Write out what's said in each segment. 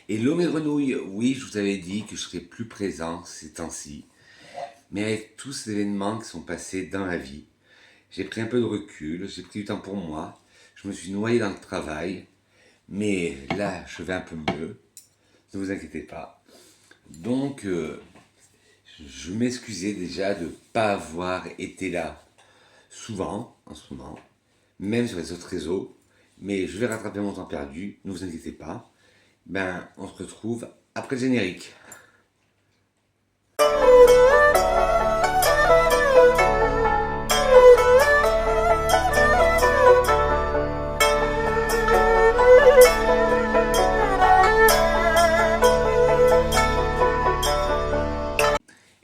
Hello mes grenouilles, oui je vous avais dit que je serais plus présent ces temps-ci, mais avec tous ces événements qui sont passés dans la vie, j'ai pris un peu de recul, j'ai pris du temps pour moi, je me suis noyé dans le travail, mais là je vais un peu mieux, ne vous inquiétez pas. Donc je m'excusais déjà de ne pas avoir été là souvent en ce moment, même sur les autres réseaux, mais je vais rattraper mon temps perdu, ne vous inquiétez pas. Ben on se retrouve après le générique.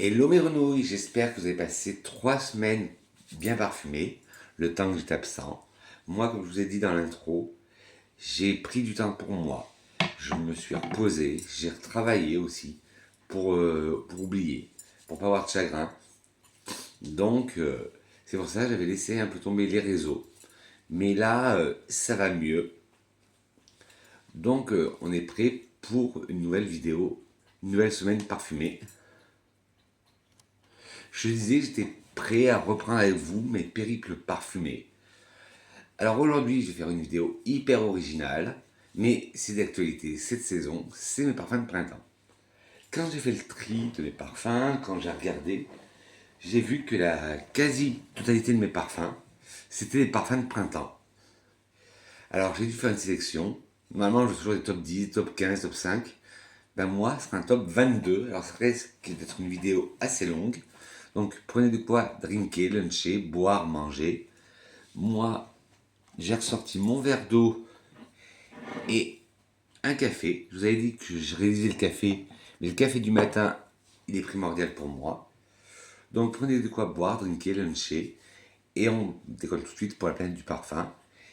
Hello mes grenouilles, j'espère que vous avez passé 3 semaines bien parfumées, le temps que j'étais absent. Moi, comme je vous ai dit dans l'intro, j'ai pris du temps pour moi. Je me suis reposé, j'ai retravaillé aussi pour oublier, pour pas avoir de chagrin. Donc, c'est pour ça que j'avais laissé un peu tomber les réseaux. Mais là, ça va mieux. Donc, on est prêt pour une nouvelle vidéo, une nouvelle semaine parfumée. Je disais que j'étais prêt à reprendre avec vous mes périples parfumés. Alors aujourd'hui, je vais faire une vidéo hyper originale, mais c'est d'actualité. Cette saison, c'est mes parfums de printemps. Quand j'ai fait le tri de mes parfums, quand j'ai regardé, j'ai vu que la quasi-totalité de mes parfums, c'était des parfums de printemps. Alors j'ai dû faire une sélection. Normalement, je fais toujours des top 10, top 15, top 5. Ben moi, ce sera un top 22. Alors ça risque d'être une vidéo assez longue. Donc prenez de quoi drinker, luncher, boire, manger. Moi, j'ai ressorti mon verre d'eau et un café. Je vous avais dit que je réalisais le café, mais le café du matin, il est primordial pour moi. Donc prenez de quoi boire, drinker, luncher. Et on décolle tout de suite pour la planète du parfum.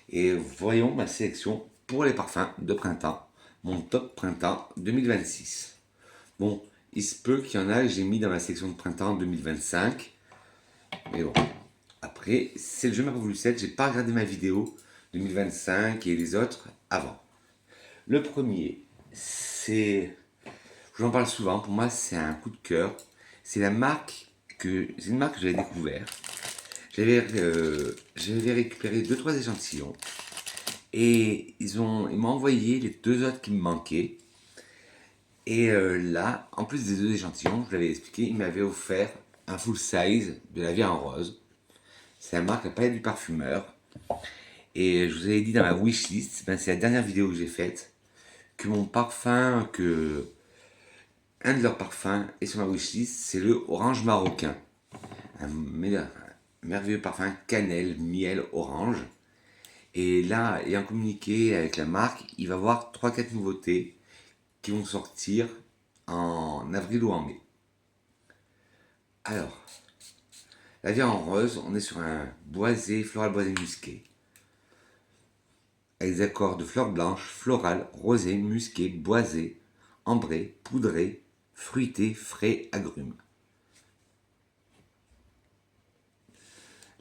Et voyons ma sélection pour les parfums de printemps. Mon top printemps 2026. Bon, il se peut qu'il y en a que j'ai mis dans ma sélection de printemps 2025. Mais bon, après, c'est le jeu m'a pas voulu 7. J'ai pas regardé ma vidéo 2025 et les autres avant. Le premier, c'est. Je vous en parle souvent, pour moi c'est un coup de cœur. C'est la marque c'est une marque que j'avais découvert. J'avais récupéré 2-3 échantillons et ils m'ont envoyé les 2 autres qui me manquaient. Et là, en plus des 2 échantillons, je l'avais expliqué, ils m'avaient offert un full size de la vie en rose. C'est la marque La Palette du Parfumeur. Et je vous avais dit dans ma wishlist, ben c'est la dernière vidéo que j'ai faite, que mon parfum, que un de leurs parfums est sur ma wishlist, c'est le Orange Marocain. Un merveilleux parfum cannelle, miel, orange. Et là, ayant communiqué avec la marque, il va y avoir 3-4 nouveautés qui vont sortir en avril ou en mai. Alors, la vie en rose, on est sur un boisé, floral boisé musqué. Avec des accords de fleurs blanches, florales, rosées, musquées, boisées, ambrées, poudrées, fruitées, frais, agrumes.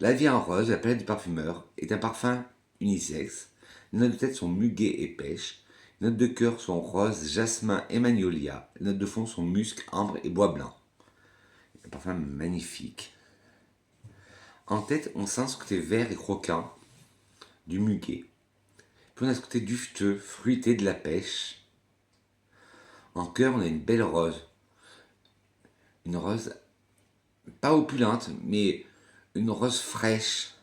La vie en rose, la palette du parfumeur, est un parfum unisexe. Les notes de tête sont muguet et pêche. Les notes de cœur sont rose, jasmin et magnolia. Les notes de fond sont musc, ambre et bois blanc. Un parfum magnifique. En tête, on sent ce côté vert et croquant du muguet. Puis on a ce côté dufteux, fruité de la pêche. En cœur, on a une belle rose. Une rose pas opulente, mais une rose fraîche.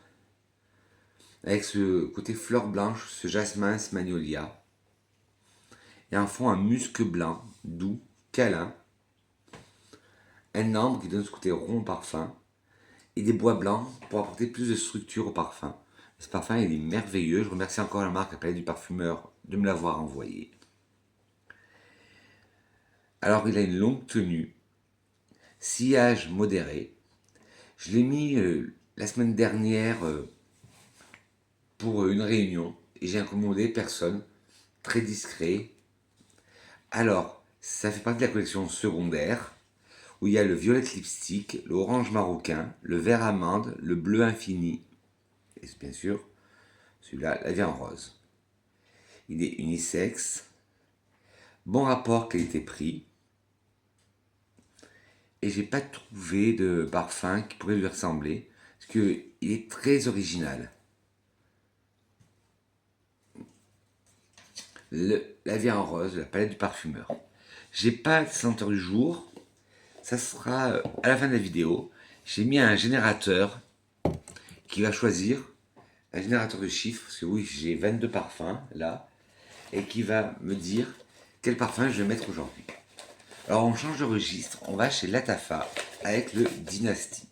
Avec ce côté fleur blanche, ce jasmin, ce magnolia. Et en fond, un musc blanc, doux, câlin. Un ambre qui donne ce côté rond au parfum. Et des bois blancs pour apporter plus de structure au parfum. Ce parfum, il est merveilleux. Je remercie encore la marque La Palette du Parfumeur de me l'avoir envoyé. Alors, il a une longue tenue. Sillage modéré. Je l'ai mis la semaine dernière pour une réunion. Et j'ai incommodé personne. Très discret. Alors, ça fait partie de la collection secondaire, où il y a le violet lipstick, le orange marocain, le vert amande, le bleu infini, et bien sûr, celui-là, la vie en rose. Il est unisexe, Bon rapport qualité-prix. Et j'ai pas trouvé de parfum qui pourrait lui ressembler. Parce qu'il est très original. La vie en rose, la palette du parfumeur. J'ai pas de senteur du jour. Ça sera à la fin de la vidéo. J'ai mis un générateur qui va choisir un générateur de chiffres. Parce que oui, j'ai 22 parfums là. Et qui va me dire quel parfum je vais mettre aujourd'hui. Alors on change de registre. On va chez Latafa avec le Dynasty.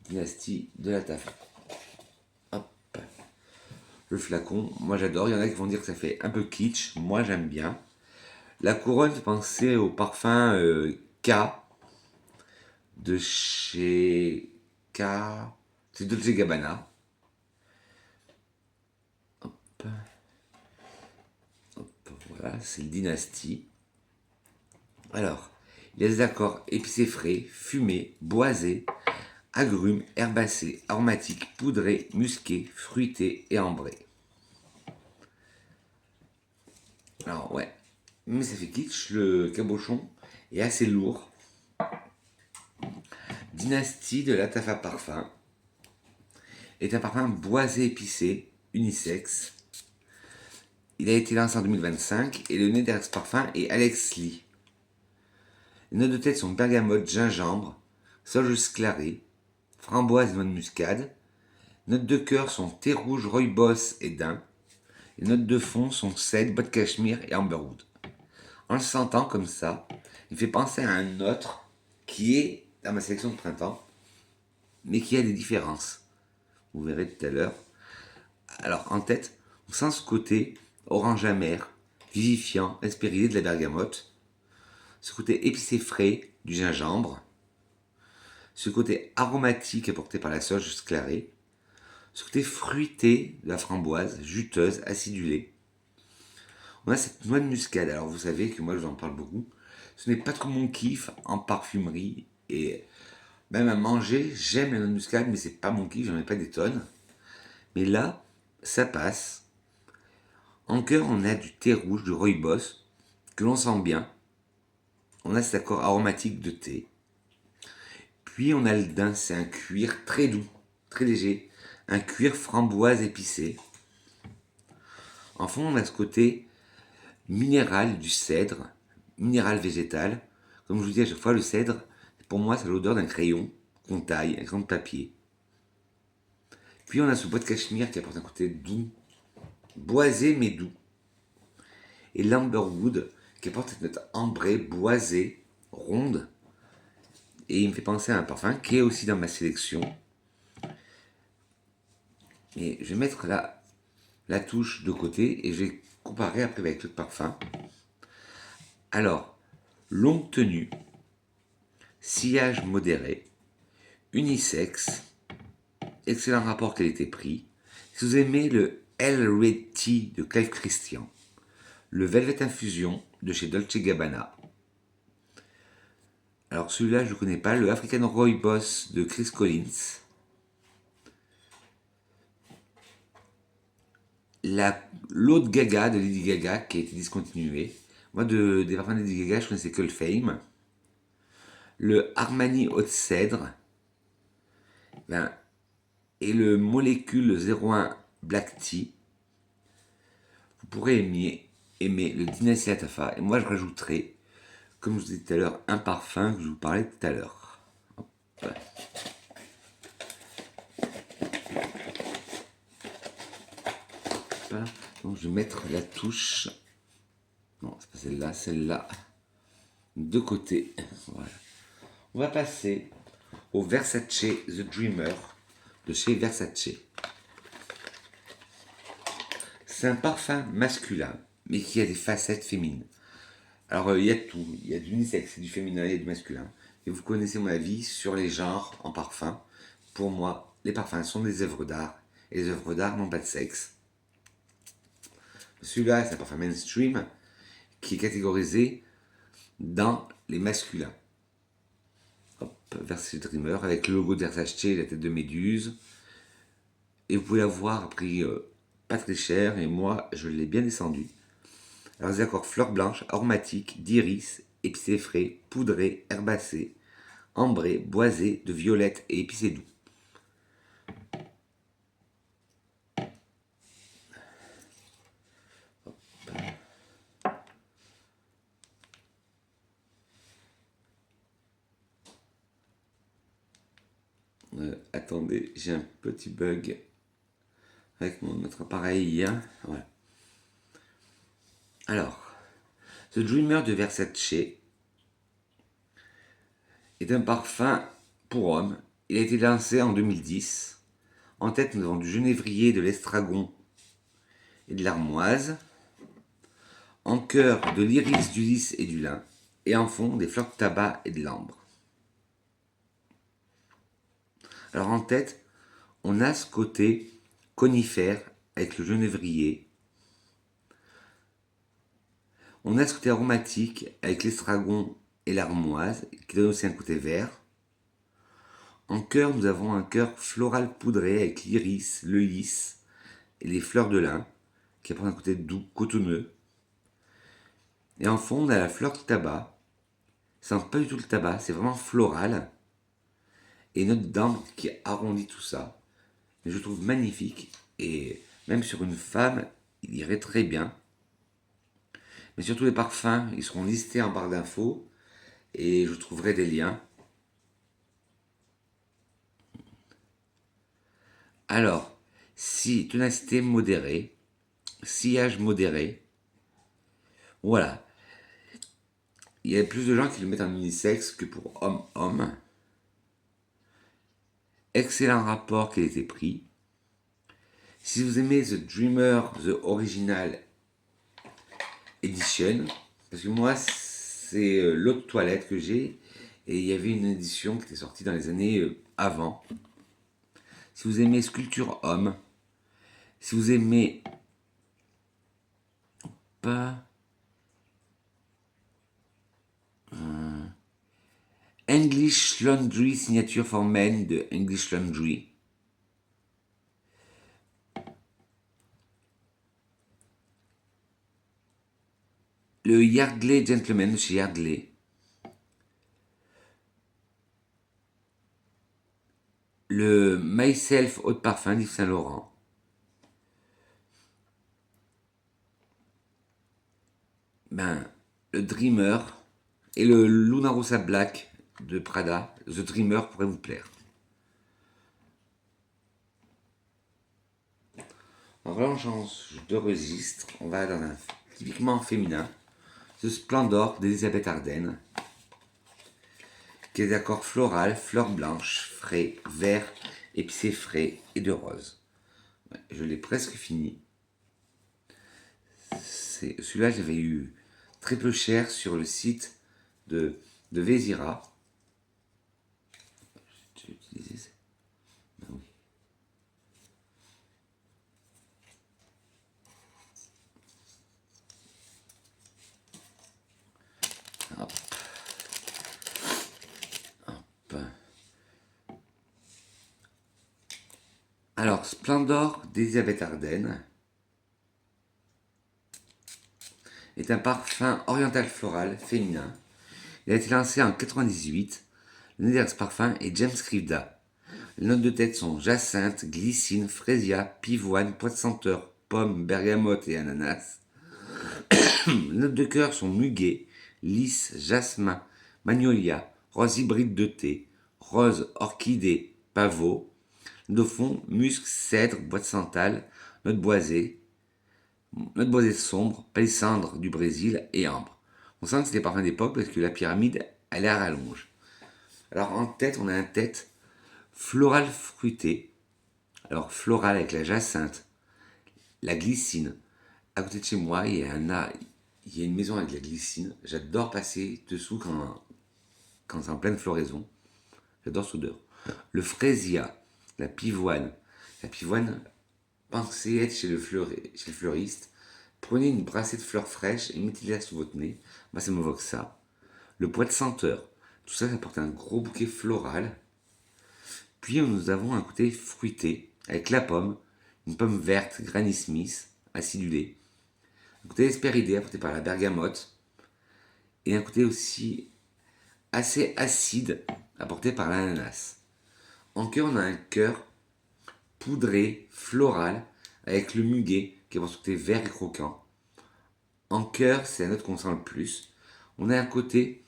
Dynasty de Latafa. Hop. Le flacon, moi j'adore. Il y en a qui vont dire que ça fait un peu kitsch. Moi j'aime bien. La couronne fait penser au parfum K de chez K. C'est Dolce Gabbana. Hop. Hop, voilà, c'est le Dynasty. Alors, il y a des accords épicés frais, fumés, boisés, agrumes, herbacés, aromatiques, poudrés, musqués, fruités et ambrés. Alors ouais, mais ça fait kitsch, le cabochon est assez lourd. Dynasty de Latafa Parfum est un parfum boisé épicé, unisexe. Il a été lancé en 2025 et le nez derrière ce parfum est Alex Lee. Les notes de tête sont bergamote, gingembre, sauge clarée, framboise et noix de muscade. Notes de cœur sont thé rouge, rooibos et daim. Les notes de fond sont cèdre, bois de cachemire et amberwood. En le sentant comme ça, il fait penser à un autre qui est dans ma sélection de printemps, mais qui a des différences. Vous verrez tout à l'heure. Alors en tête, on sent ce côté orange amer, vivifiant, inspiré de la bergamote, ce côté épicé frais du gingembre, ce côté aromatique apporté par la sauge clarée, ce côté fruité de la framboise, juteuse, acidulée. On a cette noix de muscade. Alors vous savez que moi je vous en parle beaucoup. Ce n'est pas trop mon kiff en parfumerie et même à manger. J'aime la noix de muscade, mais c'est pas mon kiff. J'en ai pas des tonnes. Mais là, ça passe. En cœur, on a du thé rouge, du rooibos que l'on sent bien. On a cet accord aromatique de thé. Puis on a le daim, c'est un cuir très doux, très léger. Un cuir framboise épicé. En fond, on a ce côté minéral du cèdre, minéral végétal. Comme je vous dis à chaque fois, le cèdre, pour moi, c'est l'odeur d'un crayon qu'on taille, un crayon de papier. Puis on a ce bois de cachemire qui apporte un côté doux, boisé mais doux. Et l'amberwood qui apporte cette note ambrée, boisée, ronde. Et il me fait penser à un parfum qui est aussi dans ma sélection. Et je vais mettre la touche de côté et je vais comparer après avec l'autre parfum. Alors, longue tenue, sillage modéré, unisexe, excellent rapport qualité-prix. Si vous aimez le El Red Tea de Clive Christian, le Velvet Infusion de chez Dolce Gabbana. Alors celui-là je ne connais pas, le African Rooibos de Chris Collins. L'eau de Gaga de Lady Gaga qui a été discontinuée. Moi des parfums de Lady Gaga je connaissais que le Fame. Le Armani Haute Cèdre. Et le Molécule 01 Black Tea. Vous pourrez aimer le Dynasty Latafa. Et moi je rajouterai, comme je vous disais tout à l'heure, un parfum que je vous parlais tout à l'heure. Voilà. Donc je vais mettre la touche. Non, c'est pas celle-là, celle-là. De côté. Voilà. On va passer au Versace The Dreamer de chez Versace. C'est un parfum masculin, mais qui a des facettes féminines. Alors il y a de tout, il y a de l'unisexe, du féminin, il y a du masculin. Et vous connaissez mon avis sur les genres en parfum. Pour moi, les parfums sont des œuvres d'art, et les œuvres d'art n'ont pas de sexe. Celui-là, c'est un parfum mainstream qui est catégorisé dans les masculins. Hop, Versace Dreamer avec le logo de Versace, la tête de méduse. Et vous pouvez l'avoir à prix pas très cher, et moi je l'ai bien descendu. Alors des accords fleurs blanches, aromatiques, d'iris, épicé frais, poudré, herbacé, ambré, boisé, de violette et épicé doux. Attendez, j'ai un petit bug avec notre appareil. Voilà. Alors, The Dreamer de Versace est un parfum pour homme. Il a été lancé en 2010. En tête, nous avons du genévrier, de l'estragon et de l'armoise. En cœur, de l'iris, du lys et du lin. Et en fond, des fleurs de tabac et de l'ambre. Alors en tête, on a ce côté conifère avec le genévrier. On a ce côté aromatique avec l'estragon et l'armoise qui donne aussi un côté vert. En cœur, nous avons un cœur floral poudré avec l'iris, le lys et les fleurs de lin qui apportent un côté doux, cotonneux. Et en fond, on a la fleur de tabac. Ça sent pas du tout le tabac, c'est vraiment floral. Et une note d'ambre qui arrondit tout ça. Mais je trouve magnifique. Et même sur une femme, il irait très bien. Mais surtout les parfums, ils seront listés en barre d'infos. Et je trouverai des liens. Alors, si ténacité modérée, sillage modéré, voilà. Il y a plus de gens qui le mettent en unisexe que pour homme-homme. Excellent rapport qualité-prix. Si vous aimez The Dreamer, The Original Edition, parce que moi c'est l'eau de toilette que j'ai, et il y avait une édition qui était sortie dans les années avant. Si vous aimez Sculpture Homme, si vous aimez pas English Laundry Signature for Men de English Laundry, le Yardley Gentleman de chez Yardley, le Myself Eau de Parfum d'Yves Saint Laurent, le Dreamer et le Luna Rossa Black de Prada. The Dreamer pourrait vous plaire. Alors là, on change de registre. On va dans un typiquement féminin. The Splendor d'Elisabeth Arden, qui est d'accord floral, fleurs blanches, frais, vert, épicé frais et de rose. Ouais, je l'ai presque fini. Celui-là, j'avais eu très peu cher sur le site de Vézira. J'ai utilisé. Ben oui. Hop. Hop. Alors, Splendor d'Elisabeth Arden est un parfum oriental floral féminin. Il a été lancé en 1998. Le nez de ce parfum est James Krivda. Les notes de tête sont jacinthe, glycine, frésia, pivoine, pois de senteur, pomme, bergamote et ananas. Les notes de cœur sont muguet, lys, jasmin, magnolia, rose hybride de thé, rose, orchidée, pavot. De fond, musc, cèdre, bois de santal, note boisée sombre, palissandre du Brésil et ambre. On sent que c'est des parfums d'époque parce que la pyramide, elle est à rallonge. Alors en tête, on a un tête floral fruité. Alors floral avec la jacinthe, la glycine. À côté de chez moi, il y a une maison avec la glycine. J'adore passer dessous quand c'est en pleine floraison. J'adore cette odeur. Le frésia, la pivoine. La pivoine, pensez être chez le fleuriste. Prenez une brassée de fleurs fraîches et mettez-la sous votre nez. Moi, ça m'évoque ça. Le pois de senteur. Tout ça, ça apporte un gros bouquet floral. Puis nous avons un côté fruité avec la pomme, une pomme verte, Granny Smith, acidulée. Un côté hespéridé apporté par la bergamote. Et un côté aussi assez acide apporté par l'ananas. En cœur, on a un cœur poudré, floral, avec le muguet qui apporte ce côté vert et croquant. En cœur, c'est la note qu'on sent le plus. On a un côté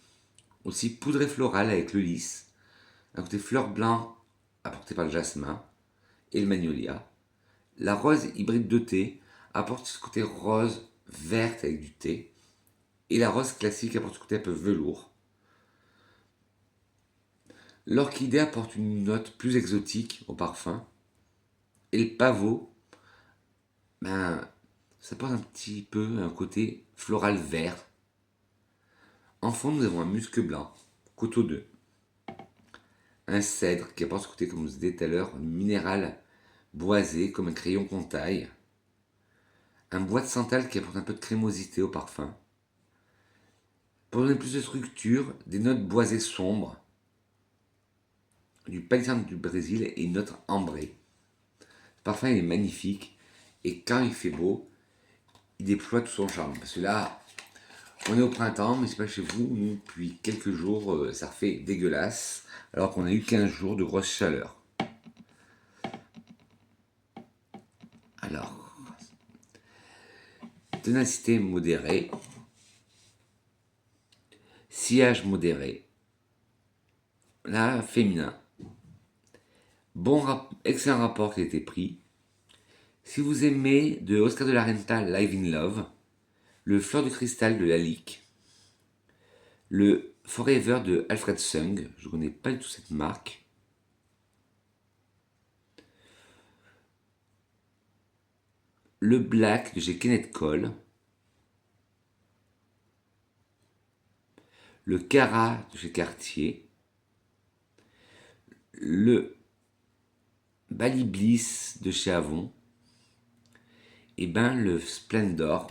aussi poudré floral avec le lys, un côté fleur blanc apporté par le jasmin et le magnolia. La rose hybride de thé apporte ce côté rose verte avec du thé. Et la rose classique apporte ce côté un peu velours. L'orchidée apporte une note plus exotique au parfum. Et le pavot, ben, ça apporte un petit peu un côté floral vert. En fond, nous avons un musc blanc, coteau 2. Un cèdre qui apporte ce côté, comme je vous disais tout à l'heure, minéral boisé, comme un crayon qu'on taille. Un bois de santal qui apporte un peu de crémosité au parfum. Pour donner plus de structure, des notes boisées sombres, du palissandre du Brésil et une note ambrée. Le parfum il est magnifique et quand il fait beau, il déploie tout son charme. Parce que là, on est au printemps, mais c'est pas chez vous, nous, depuis quelques jours, ça fait dégueulasse, alors qu'on a eu 15 jours de grosse chaleur. Alors, ténacité modérée, sillage modéré, là, féminin. Excellent rapport qui a été pris. Si vous aimez de Oscar de la Renta Live in Love, le Fleur de cristal de Lalique, le Forever de Alfred Sung, je ne connais pas du tout cette marque, le Black de chez Kenneth Cole, le Cara de chez Cartier, le Bali Bliss de chez Avon, et ben le Splendor,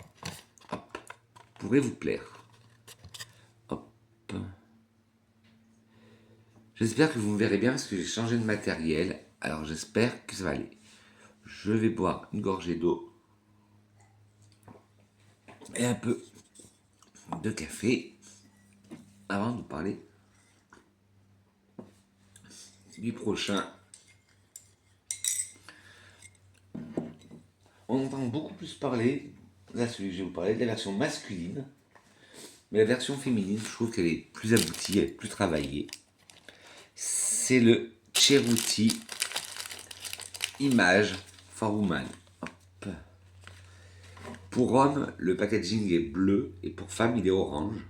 hop, pourrait vous plaire. Hop. J'espère que vous me verrez bien parce que j'ai changé de matériel, alors j'espère que ça va aller. Je vais boire une gorgée d'eau et un peu de café avant de vous parler du prochain. On entend beaucoup plus parler, là celui que je vais vous parler, de la version masculine, mais la version féminine, je trouve qu'elle est plus aboutie, elle est plus travaillée. C'est le Ceruti Image for Woman. Hop. Pour homme, le packaging est bleu et pour femme, il est orange.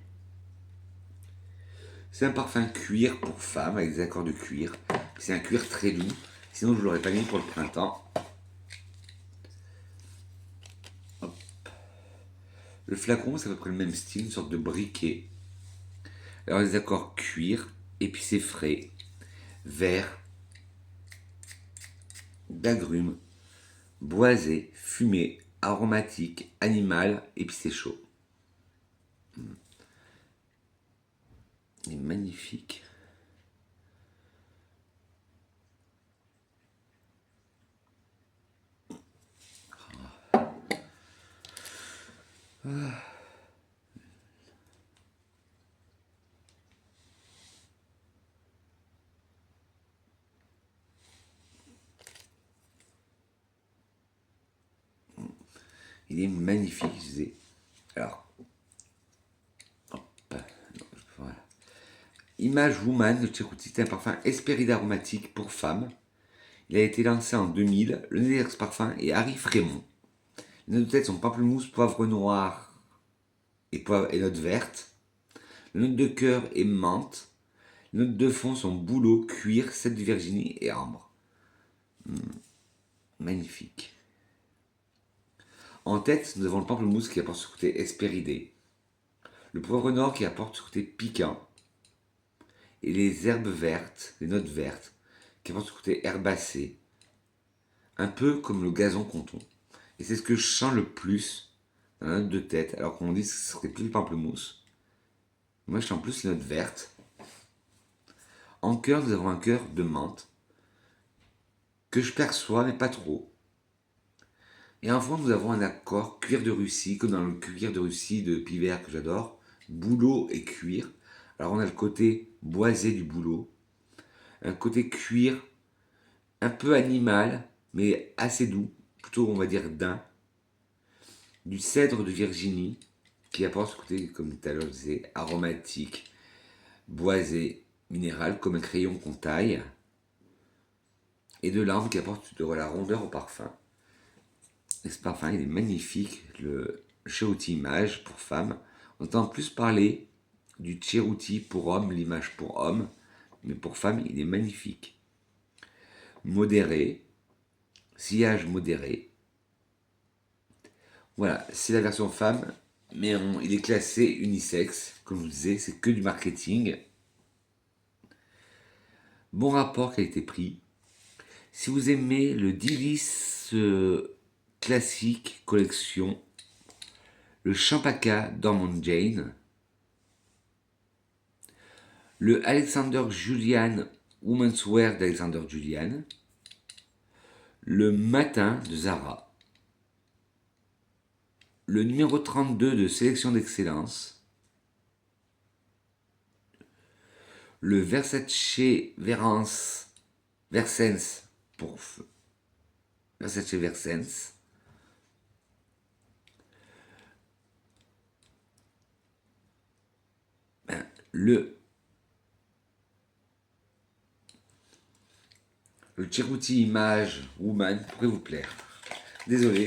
C'est un parfum cuir pour femme avec des accords de cuir. C'est un cuir très doux, sinon je ne l'aurais pas mis pour le printemps. Hop. Le flacon, c'est à peu près le même style, une sorte de briquet. Alors les accords cuir, épicé frais, vert, d'agrumes, boisé, fumé, aromatique, animal, épicé chaud. Il est magnifique. Il est magnifique, je disais. Alors, hop, voilà. Image Woman de Ceruti, c'est un parfum Hespéride aromatique pour femmes. Il a été lancé en 2000. Le nez de ce parfum est Harry Frémont. Les notes de tête sont pamplemousse, poivre noir et notes vertes. Les notes de cœur est menthe. Les notes de fond sont bouleau, cuir, cèdre de Virginie et ambre. Magnifique. En tête, nous avons le pamplemousse qui apporte ce côté hespéridé, le poivre noir qui apporte ce côté piquant, et les herbes vertes, les notes vertes, qui apportent ce côté herbacé, un peu comme le gazon canton. Et c'est ce que je sens le plus dans la note de tête, alors qu'on dit que ce serait plus le pamplemousse. Moi, je sens plus les notes vertes. En cœur, nous avons un cœur de menthe, que je perçois, mais pas trop. Et en fond, nous avons un accord cuir de Russie, comme dans le cuir de Russie de Pivert que j'adore, bouleau et cuir. Alors on a le côté boisé du bouleau, un côté cuir un peu animal, mais assez doux, plutôt on va dire daim, du cèdre de Virginie, qui apporte ce côté, comme tout à l'heure je disais, aromatique, boisé, minéral, comme un crayon qu'on taille, et de l'ambre qui apporte de la rondeur au parfum. Et ce parfum, il est magnifique, le Cheruti Image pour femme. On entend plus parler du Cheruti pour homme, l'image pour homme, mais pour femme, il est magnifique. Modéré, sillage modéré. Voilà, c'est la version femme, mais il est classé unisexe. Comme je vous disais, c'est que du marketing. Bon rapport qualité-prix. Si vous aimez le Dilis classique collection, le Champaka d'Ormond Jane, le Alexander Julian Women's Wear d'Alexander Julian, le Matin de Zara, le numéro 32 de Sélection d'Excellence, le Versace Versens pour Versace Versens, le Cheruti Image Woman pourrait vous plaire. Désolé,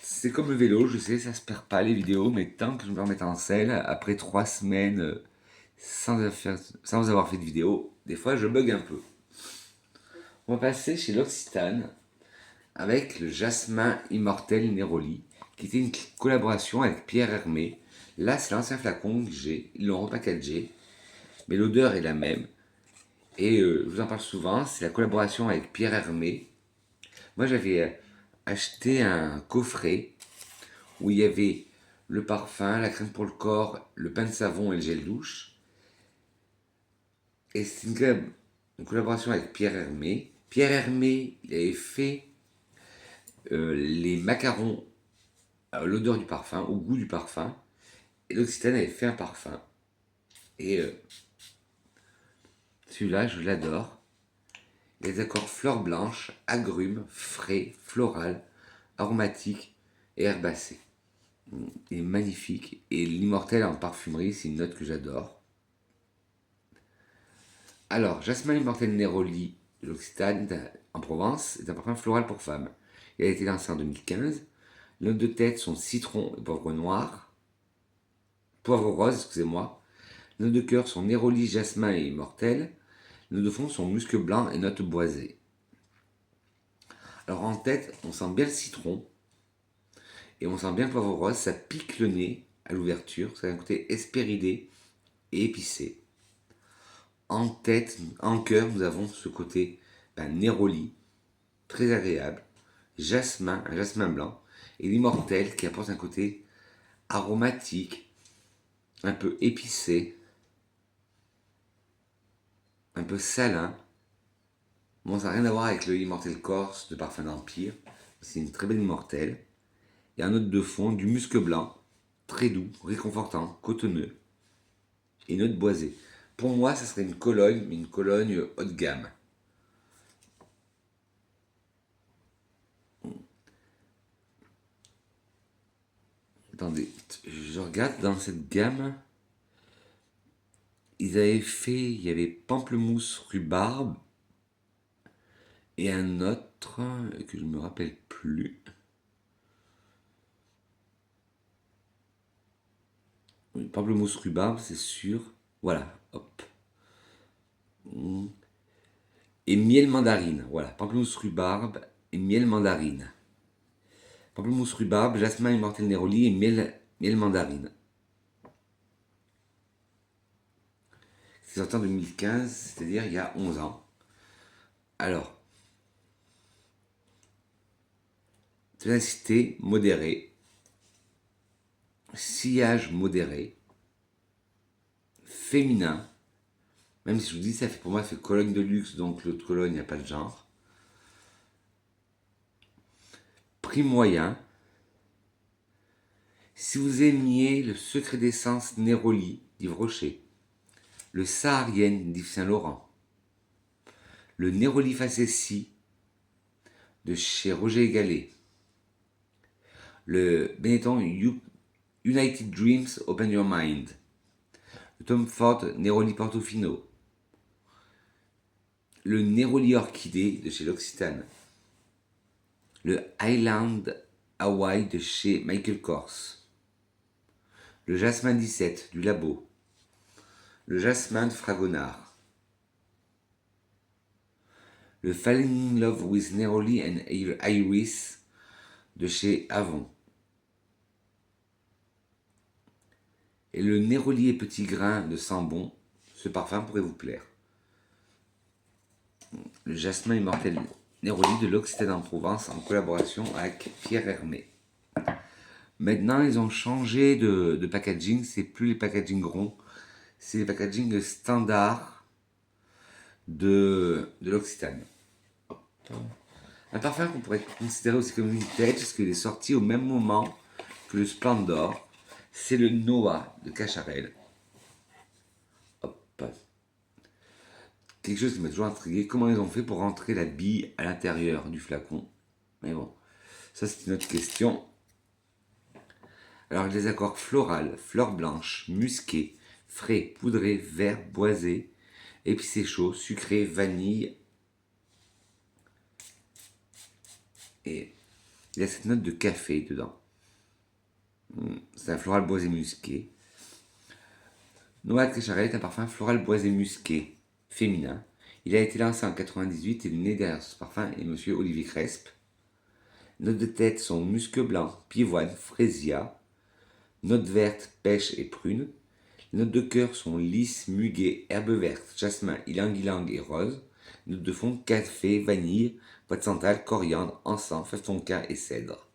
c'est comme le vélo, je sais, ça se perd pas les vidéos, mais tant que je me remets en selle, après 3 semaines sans avoir fait de vidéo, des fois je bug un peu. On va passer chez l'Occitane avec le Jasmin Immortel Neroli, qui était une collaboration avec Pierre Hermé. Là, c'est l'ancien flacon que j'ai, ils l'ont repackagé, mais l'odeur est la même. Et je vous en parle souvent, c'est la collaboration avec Pierre Hermé. Moi, j'avais acheté un coffret où il y avait le parfum, la crème pour le corps, le pain de savon et le gel douche. Et c'est une collaboration avec Pierre Hermé. Pierre Hermé, il avait fait les macarons à l'odeur du parfum, au goût du parfum. Et l'Occitane avait fait un parfum. Et celui-là, je l'adore. Les accords fleurs blanches, agrumes, frais, floral, aromatiques et herbacées. Il est magnifique. Et l'immortel en parfumerie, c'est une note que j'adore. Alors, Jasmin Immortel Neroli de l'Occitane en Provence est un parfum floral pour femmes. Il a été lancé en 2015. Les notes de tête sont citron et poivre noir. Poivre rose, excusez-moi. Les notes de cœur sont Neroli, Jasmin et Immortel. Les notes de fond sont musc blanc et notes boisées. Alors en tête, on sent bien le citron et on sent bien le poivre rose. Ça pique le nez à l'ouverture. Ça a un côté hespéridé et épicé. En tête, en cœur, nous avons ce côté Neroli, très agréable, jasmin, un jasmin blanc, et l'immortel qui apporte un côté aromatique, un peu épicé, un peu salin. Bon, ça n'a rien à voir avec le immortel corse de Parfum d'Empire, c'est une très belle immortelle. Et un note de fond, du musc blanc, très doux, réconfortant, cotonneux, et une note boisée. Pour moi, ça serait une Cologne, mais une Cologne haut de gamme. Attendez, je regarde dans cette gamme. Ils avaient fait, il y avait pamplemousse rhubarbe et un autre que je ne me rappelle plus. Oui, pamplemousse rhubarbe, c'est sûr. Voilà, hop. Et miel mandarine, voilà. Pamplemousse rhubarbe et miel mandarine. Pamplemousse rhubarbe, jasmin immortel Neroli et miel mandarine. C'est sorti en 2015, c'est-à-dire il y a 11 ans. Alors, ténacité modérée, sillage modéré, féminin, même si je vous dis ça fait pour moi ça fait Cologne de luxe, donc l'autre Cologne, il n'y a pas de genre. prix moyen. Si vous aimiez le secret d'essence Neroli d'Yves Rocher, le Saharienne d'Yves Saint Laurent, le Neroli Facessi de chez Roger Gallet, le Benetton United Dreams Open Your Mind, le Tom Ford Neroli Portofino, le Neroli Orchidée de chez L'Occitane, le Highland Hawaii de chez Michael Kors, le Jasmin 17 du Labo, le Jasmin de Fragonard, le Falling in Love with Neroli and Iris de chez Avon, et le Neroli et Petit Grain de Sambon. Ce parfum pourrait vous plaire. Le Jasmin Immortel Neroli de l'Occitane en Provence en collaboration avec Pierre Hermé. Maintenant, ils ont changé de packaging. C'est plus les packaging ronds, c'est les packaging standards de l'Occitane. Un parfum qu'on pourrait considérer aussi comme vintage, parce qu'il est sorti au même moment que le Splendor, c'est le Noah de Cacharel. Hop. Quelque chose qui m'a toujours intrigué, comment ils ont fait pour rentrer la bille à l'intérieur du flacon. Mais bon, ça c'est une autre question. Alors les accords florales, fleurs blanches, musquées, frais, poudrés, vert, boisé, épicé chaud, sucré, vanille. Et il y a cette note de café dedans. C'est un floral boisé musqué. Noah de Cacharel est un parfum floral boisé musqué, féminin. Il a été lancé en 98 et le nez derrière ce parfum est Monsieur Olivier Cresp. Notes de tête sont musc blanc, pivoine, frésia. Notes vertes, pêche et prune. Les notes de cœur sont lys, muguet, herbe verte, jasmin, ylang-ylang et rose. Notes de fond, café, vanille, bois de santal, coriandre, encens, fève tonka et cèdre.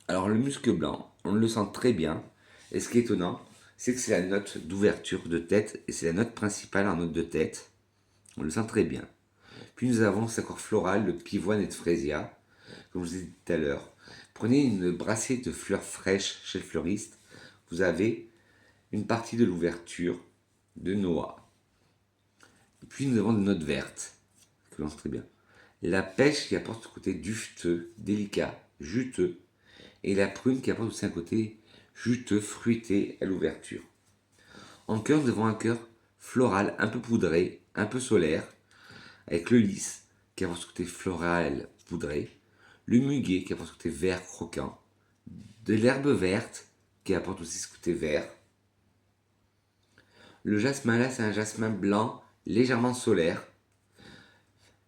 Alors le musc blanc, on le sent très bien. Et ce qui est étonnant, c'est que c'est la note d'ouverture de tête et c'est la note principale en note de tête. On le sent très bien. Puis nous avons cet accord floral, le pivoine et de frésia, comme je vous ai dit tout à l'heure. Prenez une brassée de fleurs fraîches chez le fleuriste. Vous avez une partie de l'ouverture de Noah. Et puis nous avons des notes vertes, que l'on sait très bien. La pêche qui apporte ce côté dufteux, délicat, juteux. Et la prune qui apporte aussi un côté juteux, fruité à l'ouverture. En cœur, nous avons un cœur floral un peu poudré, un peu solaire, avec le lys qui apporte ce côté floral poudré, le muguet qui apporte ce côté vert croquant, de l'herbe verte qui apporte aussi ce côté vert. Le jasmin là, c'est un jasmin blanc légèrement solaire,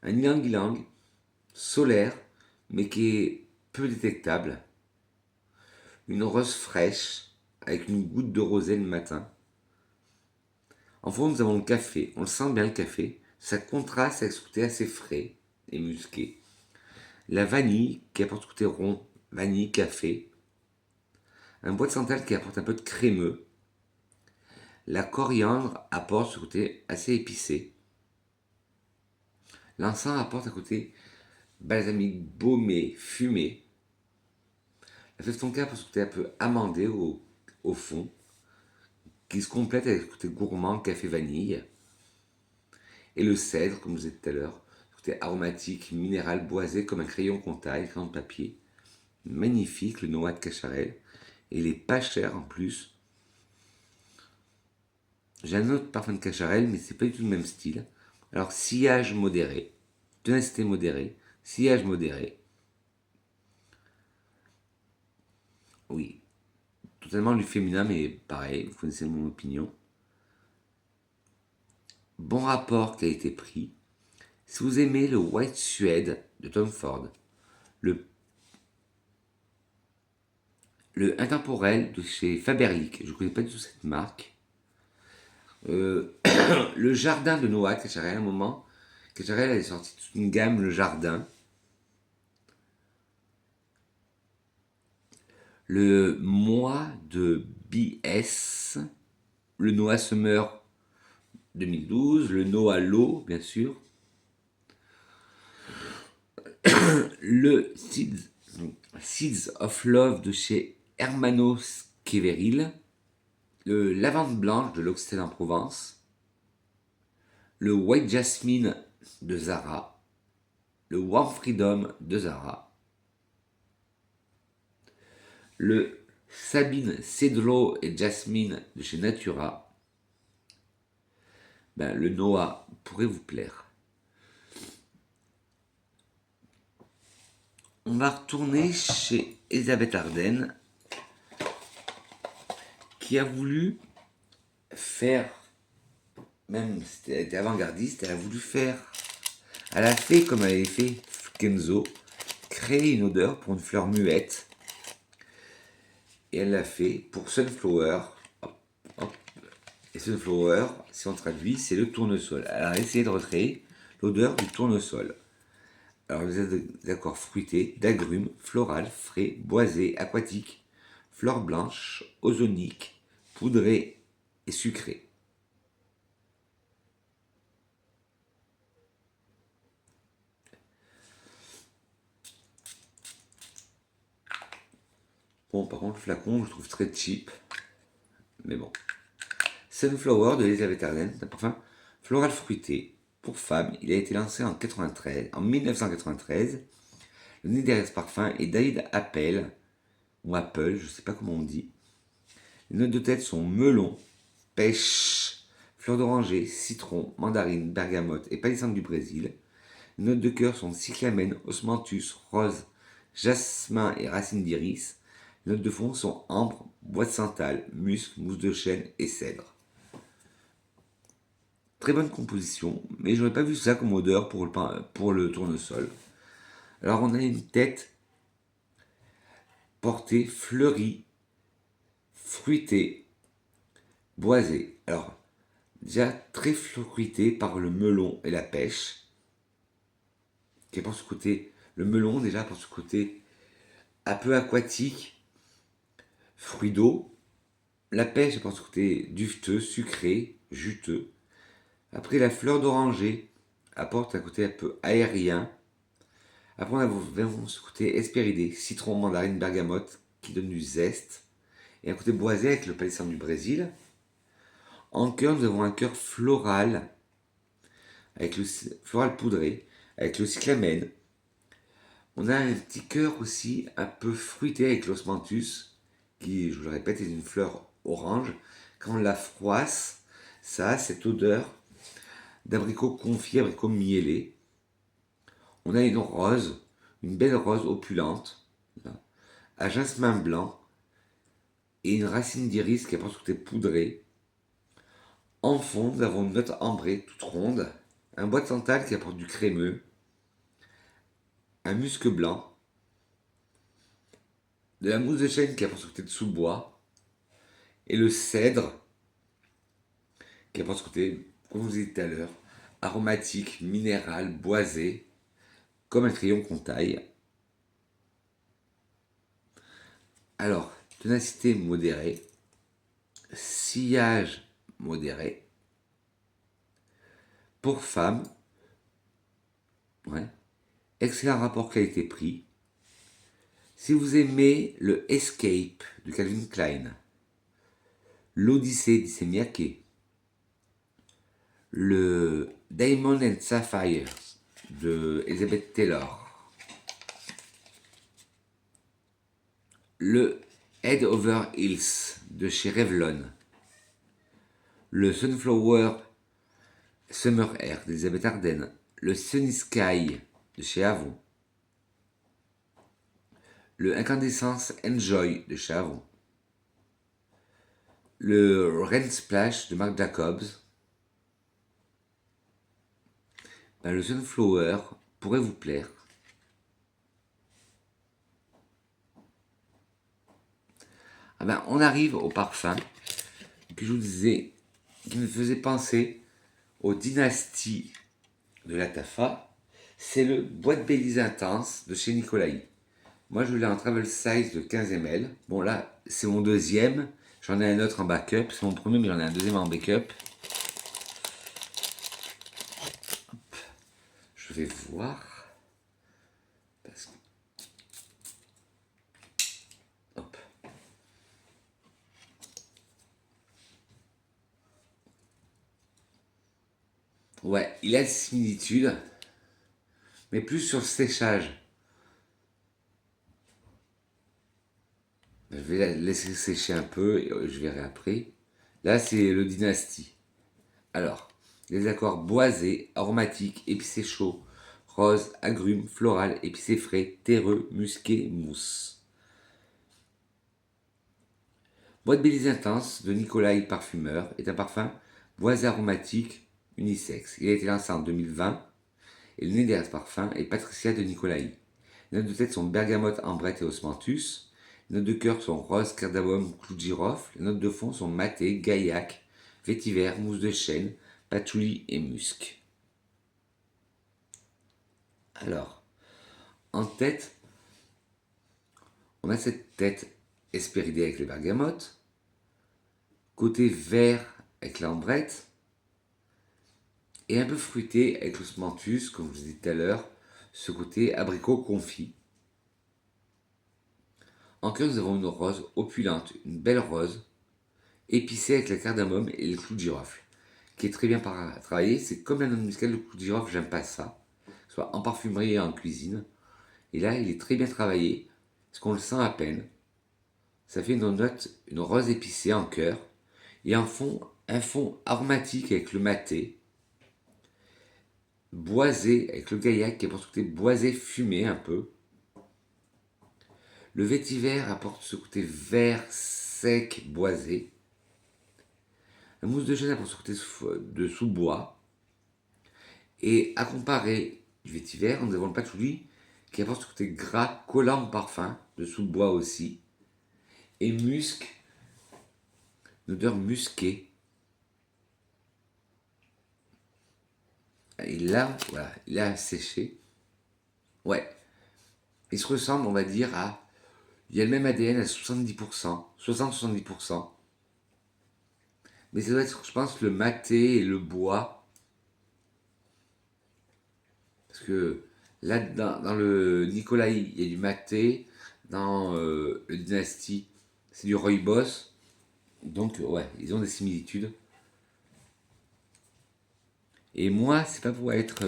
un ylang-ylang solaire mais qui est peu détectable, une rose fraîche avec une goutte de rosée le matin. En fond, nous avons le café, on le sent bien le café, ça contraste avec ce côté assez frais et musqué. La vanille qui apporte ce côté rond, vanille, café. Un bois de santal qui apporte un peu de crémeux. La coriandre apporte ce côté assez épicé. L'encens apporte un côté balsamique, baumé, fumé. La fève tonka apporte ce côté un peu amandé au fond, qui se complète avec le côté gourmand, café vanille. Et le cèdre, comme je vous disais tout à l'heure, côté aromatique, minéral, boisé comme un crayon contact, crayon de papier. Magnifique, le Noah de Cacharel. Et il est pas cher en plus. J'ai un autre parfum de Cacharel, mais c'est pas du tout le même style. Alors, sillage modéré, ténacité modérée, sillage modéré. Oui, totalement du féminin, mais pareil, vous connaissez mon opinion. Bon rapport qualité-prix. Si vous aimez le White Suede de Tom Ford, le intemporel de chez Faberlic, je ne connais pas du tout cette marque. Le jardin de Noah, Cacharel, à un moment, Cacharel a sorti toute une gamme, le jardin. Le mois de BS, le Noah Summer 2012, le Noah Low, bien sûr. Le Seeds of Love de chez Hermanos Keveril, le Lavande Blanche de l'Occitane en Provence, le White Jasmine de Zara, le Warm Freedom de Zara, le Sabine Cedro et Jasmine de chez Natura. Le Noah pourrait vous plaire. On va retourner chez Elisabeth Arden, qui a voulu faire, même si elle était avant-gardiste, elle a fait comme elle avait fait Kenzo, créer une odeur pour une fleur muette. Et elle l'a fait pour Sunflower. Hop, hop. Et Sunflower, si on traduit, c'est le tournesol. Elle a essayé de recréer l'odeur du tournesol. Alors, vous avez des accords fruités, d'agrumes, floral, frais, boisé, aquatique, fleurs blanches, ozoniques, poudrées et sucrées. Bon, par contre, le flacon, je le trouve très cheap. Mais bon. Sunflower de Elisabeth Arden, c'est un parfum floral fruité pour femmes. Il a été lancé en 1993. Le nez derrière ce parfum est David Appel, ou Apple, je ne sais pas comment on dit. Les notes de tête sont melon, pêche, fleur d'oranger, citron, mandarine, bergamote et palissandre du Brésil. Les notes de cœur sont cyclamène, osmanthus, rose, jasmin et racine d'iris. Les notes de fond sont ambre, bois de santal, musc, mousse de chêne et cèdre. Très bonne composition, mais j'aurais pas vu ça comme odeur pour le tournesol. Alors on a une tête portée, fleurie, fruitée, boisée. Alors déjà très fruitée par le melon et la pêche, qui apporte ce côté, le melon déjà pour ce côté un peu aquatique, fruit d'eau. La pêche apporte ce côté dufteux, sucré, juteux. Après la fleur d'oranger apporte un côté un peu aérien. Après, on a ce côté hespéridé, citron, mandarine, bergamote, qui donne du zeste. Et un côté boisé avec le palissandre du Brésil. En cœur, nous avons un cœur floral, avec le floral poudré, avec le cyclamène. On a un petit cœur aussi un peu fruité avec l'osmanthus, qui, je vous le répète, est une fleur orange. Quand on la froisse, ça a cette odeur d'abricot confit, abricot mielé. On a une rose, une belle rose opulente, là, à jasmin blanc, et une racine d'iris qui apporte ce côté poudré. En fond, nous avons une note ambrée, toute ronde, un bois de santal qui apporte du crémeux, un musc blanc, de la mousse de chêne qui apporte ce côté de sous-bois, et le cèdre qui apporte ce côté, comme vous disiez tout à l'heure, aromatique, minéral, boisé, comme un crayon qu'on taille. Alors, ténacité modérée, sillage modéré, pour femmes, ouais, excellent rapport qualité-prix. Si vous aimez le Escape de Calvin Klein, l'Odyssée d'Issey-Miyake, le Diamond and Sapphire de Elizabeth Taylor, le Head Over Heels de chez Revlon, le Sunflower Summer Air d'Elisabeth Arden, le Sunny Sky de chez Avon, le Incandescence Enjoy de chez Avon, le Rain Splash de Marc Jacobs. Le Sunflower pourrait vous plaire. On arrive au parfum que je vous disais, qui me faisait penser aux dynasties de la Tafa. C'est le Bois de Belize Intense de chez Nicolai. Moi, je l'ai en travel size de 15 ml. Bon, là, c'est mon deuxième. J'en ai un autre en backup. C'est mon premier, mais j'en ai un deuxième en backup. Hop. Je vais voir. Ouais, il a des similitudes, mais plus sur le séchage. Je vais la laisser sécher un peu et je verrai après. Là, c'est le Dynasty. Alors, les accords boisés, aromatiques, épicé chaud, rose, agrumes, floral, épicé frais, terreux, musqué, mousse. Boîte Belize Intense de Nicolai Parfumeur est un parfum boisé aromatique unisexe. Il a été lancé en 2020 et le nez derrière ce parfum est Patricia de Nicolai. Les notes de tête sont bergamote, ambrette et osmanthus. Les notes de cœur sont rose, cardamome, clou de girofle. Les notes de fond sont maté, gaillac, vétiver, mousse de chêne, patchouli et musc. Alors, en tête, on a cette tête hespéridée avec les bergamotes, côté vert avec l'ambrette, et un peu fruité avec l'osmanthus, comme je vous ai dit tout à l'heure, ce côté abricot confit. En cœur, nous avons une rose opulente, une belle rose, épicée avec la cardamome et le clou de girofle, qui est très bien travaillé. C'est comme la noix muscade, le clou de girofle, j'aime pas ça, soit en parfumerie et en cuisine. Et là, il est très bien travaillé, parce qu'on le sent à peine. Ça fait une note, une rose épicée en cœur, et un fond aromatique avec le maté, boisé avec le gaillac qui est pour ce côté boisé fumé un peu. Le vétiver apporte ce côté vert sec boisé. La mousse de chêne apporte ce côté de sous-bois. Et à comparer du vétiver, nous avons le patchouli qui apporte ce côté gras collant au parfum, de sous-bois aussi. Et musc, une odeur musquée. Et là, voilà, il a séché. Ouais, il se ressemble, on va dire, à. Il y a le même ADN à 70%, 60-70%. Mais ça doit être, je pense, le maté et le bois. Parce que là, dans le Nicolai, il y a du maté. Dans le Dynasty, c'est du rooibos. Donc, ouais, ils ont des similitudes. Et moi, c'est pas pour être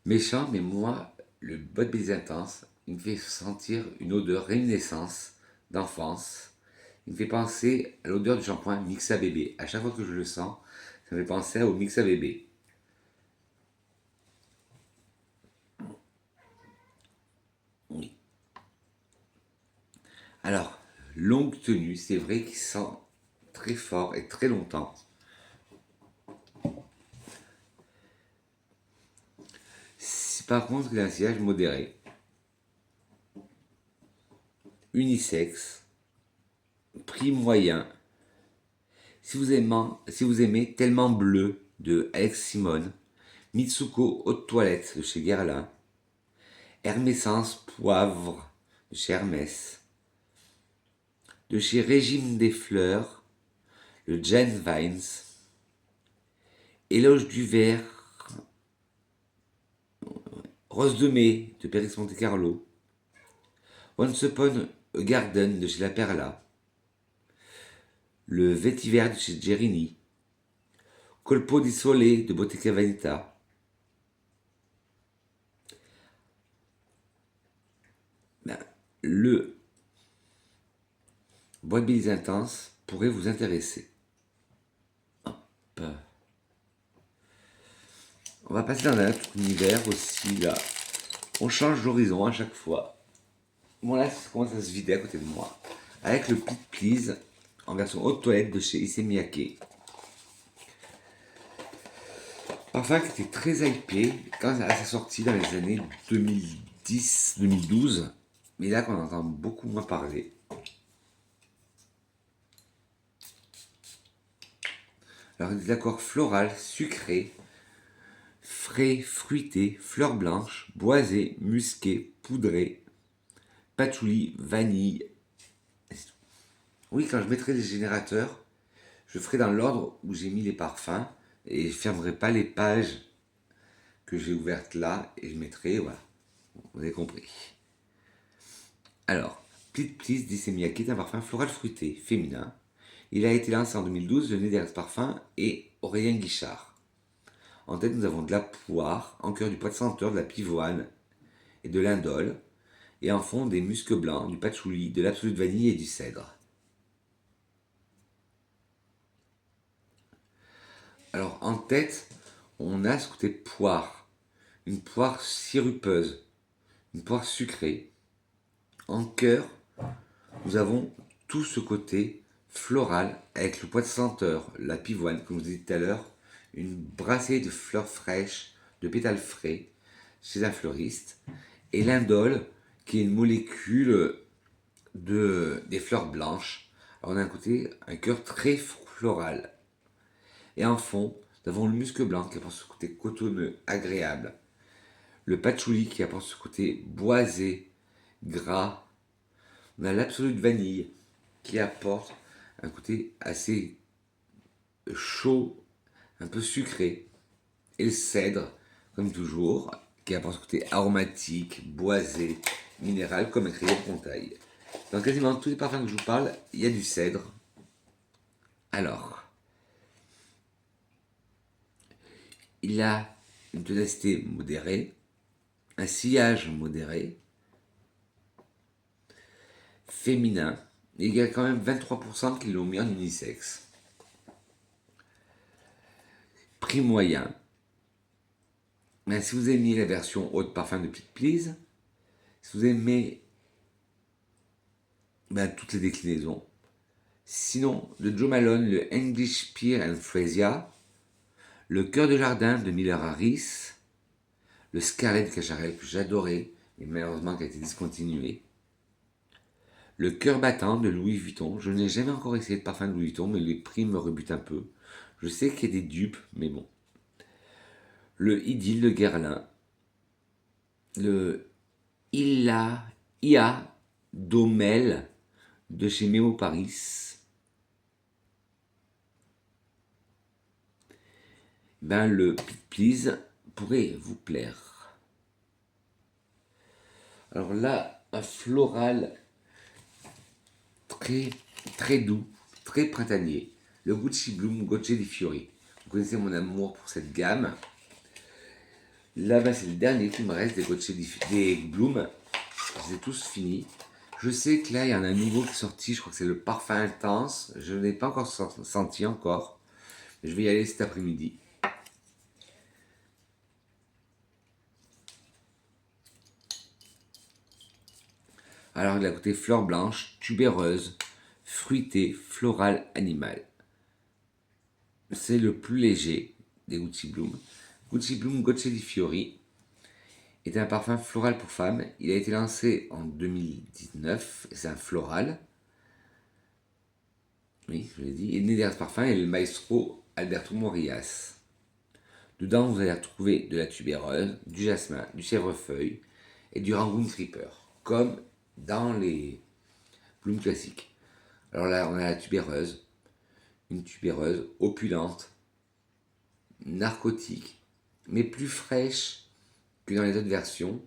méchant, mais moi, le Bud Baiser Intense, il me fait sentir une odeur réminiscence d'enfance. Il me fait penser à l'odeur du shampoing Mixa Bébé. À chaque fois que je le sens, ça me fait penser au Mixa Bébé. Oui. Alors, longue tenue, c'est vrai qu'il sent très fort et très longtemps. Si par contre, il a un sillage modéré, unisexe, prix moyen. Si vous aimez Tellement Bleu de Alex Simone, Mitsuko Haute Toilette de chez Guerlain, Hermessence Poivre de chez Hermès, de chez Régime des Fleurs, le Jane Vines, Éloge du Verre, Rose de Mai de Périx Monte Carlo, Once Upon a Garden de chez La Perla, le Vétiver de chez Gerini, Colpo di Sole de Bottega Veneta, ben, le Bois de Bise Intense pourrait vous intéresser. Hop. On va passer dans un autre univers aussi là. On change d'horizon à chaque fois. Bon là, ça commence à se vider à côté de moi. Avec le Pit Please en version haute toilette de chez Issey Miyake. Parfum qui était très hypé quand à sa sortie dans les années 2010-2012. Mais là qu'on entend beaucoup moins parler. Alors des accords floraux, sucrés, frais, fruités, fleurs blanches, boisées, musquées, poudrées, patchouli, vanille. Oui, quand je mettrai les générateurs, je ferai dans l'ordre où j'ai mis les parfums et je ne fermerai pas les pages que j'ai ouvertes là et je mettrai, voilà, vous avez compris. Alors, Please Please d'Issey Miyake est un parfum floral fruité, féminin. Il a été lancé en 2012, le nez derrière ce parfum est Aurélien Guichard. En tête, nous avons de la poire, en cœur du pois de senteur, de la pivoine et de l'indole. Et en fond, des muscs blancs, du patchouli, de l'absolute vanille et du cèdre. Alors en tête, on a ce côté poire. Une poire sirupeuse, une poire sucrée. En cœur, nous avons tout ce côté floral avec le pois de senteur, la pivoine, comme je vous disais tout à l'heure, une brassée de fleurs fraîches, de pétales frais chez un fleuriste, et l'indole qui est une molécule des fleurs blanches. Alors on a un cœur très floral. Et en fond, nous avons le musc blanc qui apporte ce côté cotonneux, agréable. Le patchouli qui apporte ce côté boisé, gras. On a l'absolute vanille qui apporte un côté assez chaud, un peu sucré. Et le cèdre, comme toujours, qui apporte ce côté aromatique, boisé, minéral, comme un crayon de montagne. Dans quasiment tous les parfums que je vous parle, il y a du cèdre. Alors, il a une tonalité modérée, un sillage modéré, féminin, et il y a quand même 23% qui l'ont mis en unisexe. Prix moyen. Mais si vous aimez la version haut de parfum de Pete Please, si vous aimez toutes les déclinaisons, sinon de Joe Malone, le English Pear and Freesia, le Cœur de Jardin de Miller Harris, le Scarlet de Cacharel que j'adorais, et malheureusement qui a été discontinué, le Cœur battant de Louis Vuitton. Je n'ai jamais encore essayé de parfum de Louis Vuitton, mais les prix me rebutent un peu. Je sais qu'il y a des dupes, mais bon. Le Idylle de Guerlain, le Ia Domel de chez Memo Paris. Le Pete Please pourrait vous plaire. Alors là, un floral très très doux, très printanier. Le Gucci Bloom Gocce di Fiori. Vous connaissez mon amour pour cette gamme. Là-bas, c'est le dernier qui me reste des Bloom. Je les ai tous finis. Je sais que là, il y en a un nouveau qui est sorti. Je crois que c'est le parfum intense. Je ne l'ai pas encore senti encore. Je vais y aller cet après-midi. Alors, il a côté fleur blanche, tubéreuse, fruitée, florale, animale. C'est le plus léger des Gucci Bloom. Gucci Bloom Gocce di Fiori est un parfum floral pour femmes. Il a été lancé en 2019. C'est un floral. Oui, je l'ai dit. Et né derrière ce parfum est le maestro Alberto Morillas. Dedans, vous allez retrouver de la tubéreuse, du jasmin, du chèvrefeuille et du rangoon creeper, comme dans les Bloom classiques. Alors là, on a la tubéreuse, une tubéreuse opulente, narcotique, mais plus fraîche que dans les autres versions,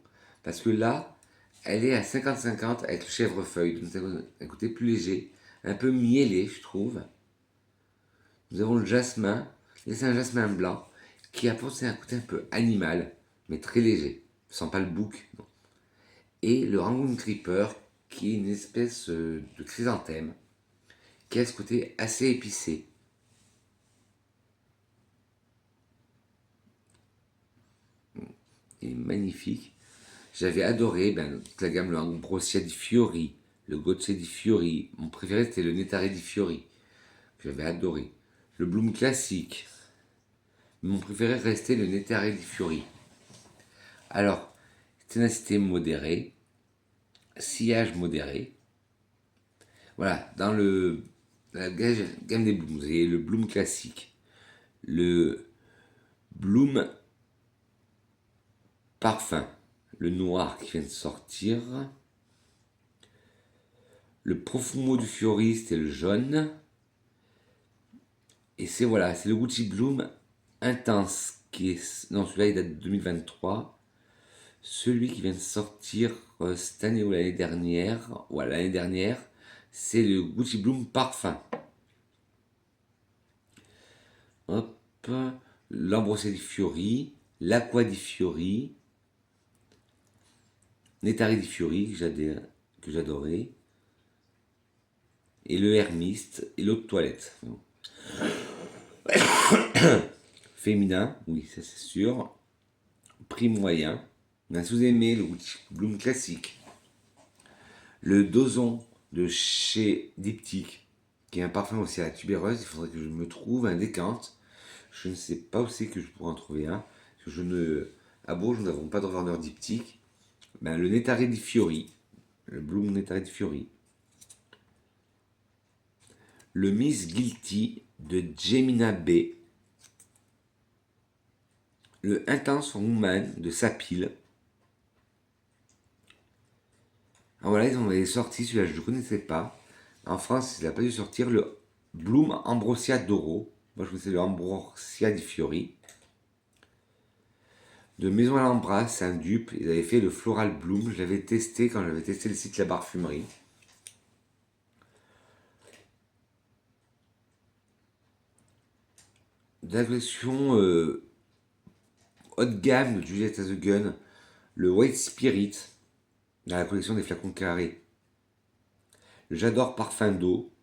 parce que là, elle est à 50-50 avec le chèvrefeuille, donc c'est un côté plus léger, un peu miellé, je trouve. Nous avons le jasmin, c'est un jasmin blanc, qui apporte un côté un peu animal, mais très léger, sans pas le bouc. Non. Et le Rangoon Creeper, qui est une espèce de chrysanthème, qui a ce côté assez épicé. Il est magnifique. J'avais adoré toute la gamme, le Ambrosia di Fiori, le Gocce di Fiori. Mon préféré, c'était le Nettare di Fiori, que j'avais adoré. Le Bloom classique. Mon préféré restait le Nettare di Fiori. Alors, ténacité modérée, sillage modéré. Voilà, dans la gamme des Blooms, vous avez le Bloom classique, le Bloom parfum, le noir qui vient de sortir, le Profumo du Fiori, c'était le jaune, et c'est voilà, c'est le Gucci Bloom intense qui est, non celui-là il date de 2023, celui qui vient de sortir cette année ou l'année dernière, c'est le Gucci Bloom parfum. Hop, l'Ambrosia di Fiori, l'Acqua di Fiori, Nettari di Fiori que j'adorais, et le Hermiste et l'eau de toilette. Féminin, oui, ça c'est sûr. Prix moyen. Si vous aimez le Bloom classique, le Dozon de chez Diptyque, qui est un parfum aussi à la tubéreuse, il faudrait que je me trouve un décante. Je ne sais pas où c'est que je pourrais en trouver un. Parce que à Bourges, nous n'avons pas de revendeur Diptyque. Le Nettari di Fiori, le Bloom Nettari di Fiori. Le Miss Guilty de Gemina B. Le Intense Woman de Sapil. Ah voilà, ils en avaient sorti, celui-là je ne le connaissais pas. En France, il n'a pas dû sortir le Bloom Ambrosia d'Oro. Moi je connaissais le Ambrosia di Fiori. De Maison Alhambra, c'est un dupe. Ils avaient fait le Floral Bloom. Je l'avais testé quand j'avais testé le site La Parfumerie. De la collection haut de gamme de Juliette as a Gun, le White Spirit, dans la collection des flacons carrés. Le J'adore Parfum d'eau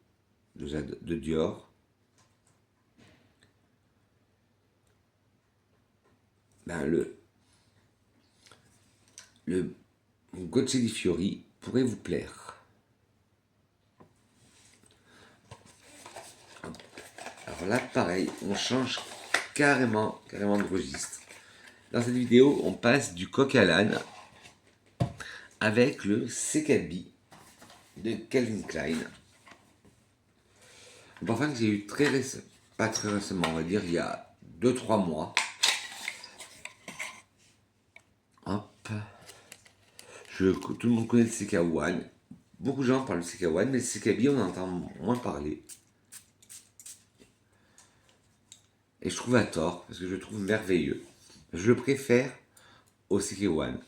de Dior. Le Gocce di Fiori pourrait vous plaire. Alors là, pareil, on change carrément de registre. Dans cette vidéo, on passe du coq à l'âne avec le Sekabi de Calvin Klein. Un parfum que j'ai eu pas très récemment, on va dire il y a 2-3 mois. Hop. Tout le monde connaît le Seka One. Beaucoup de gens parlent du Seka One, mais le Sekabi, on en entend moins parler. Et je trouve à tort, parce que je le trouve merveilleux. Je le préfère au Seka One.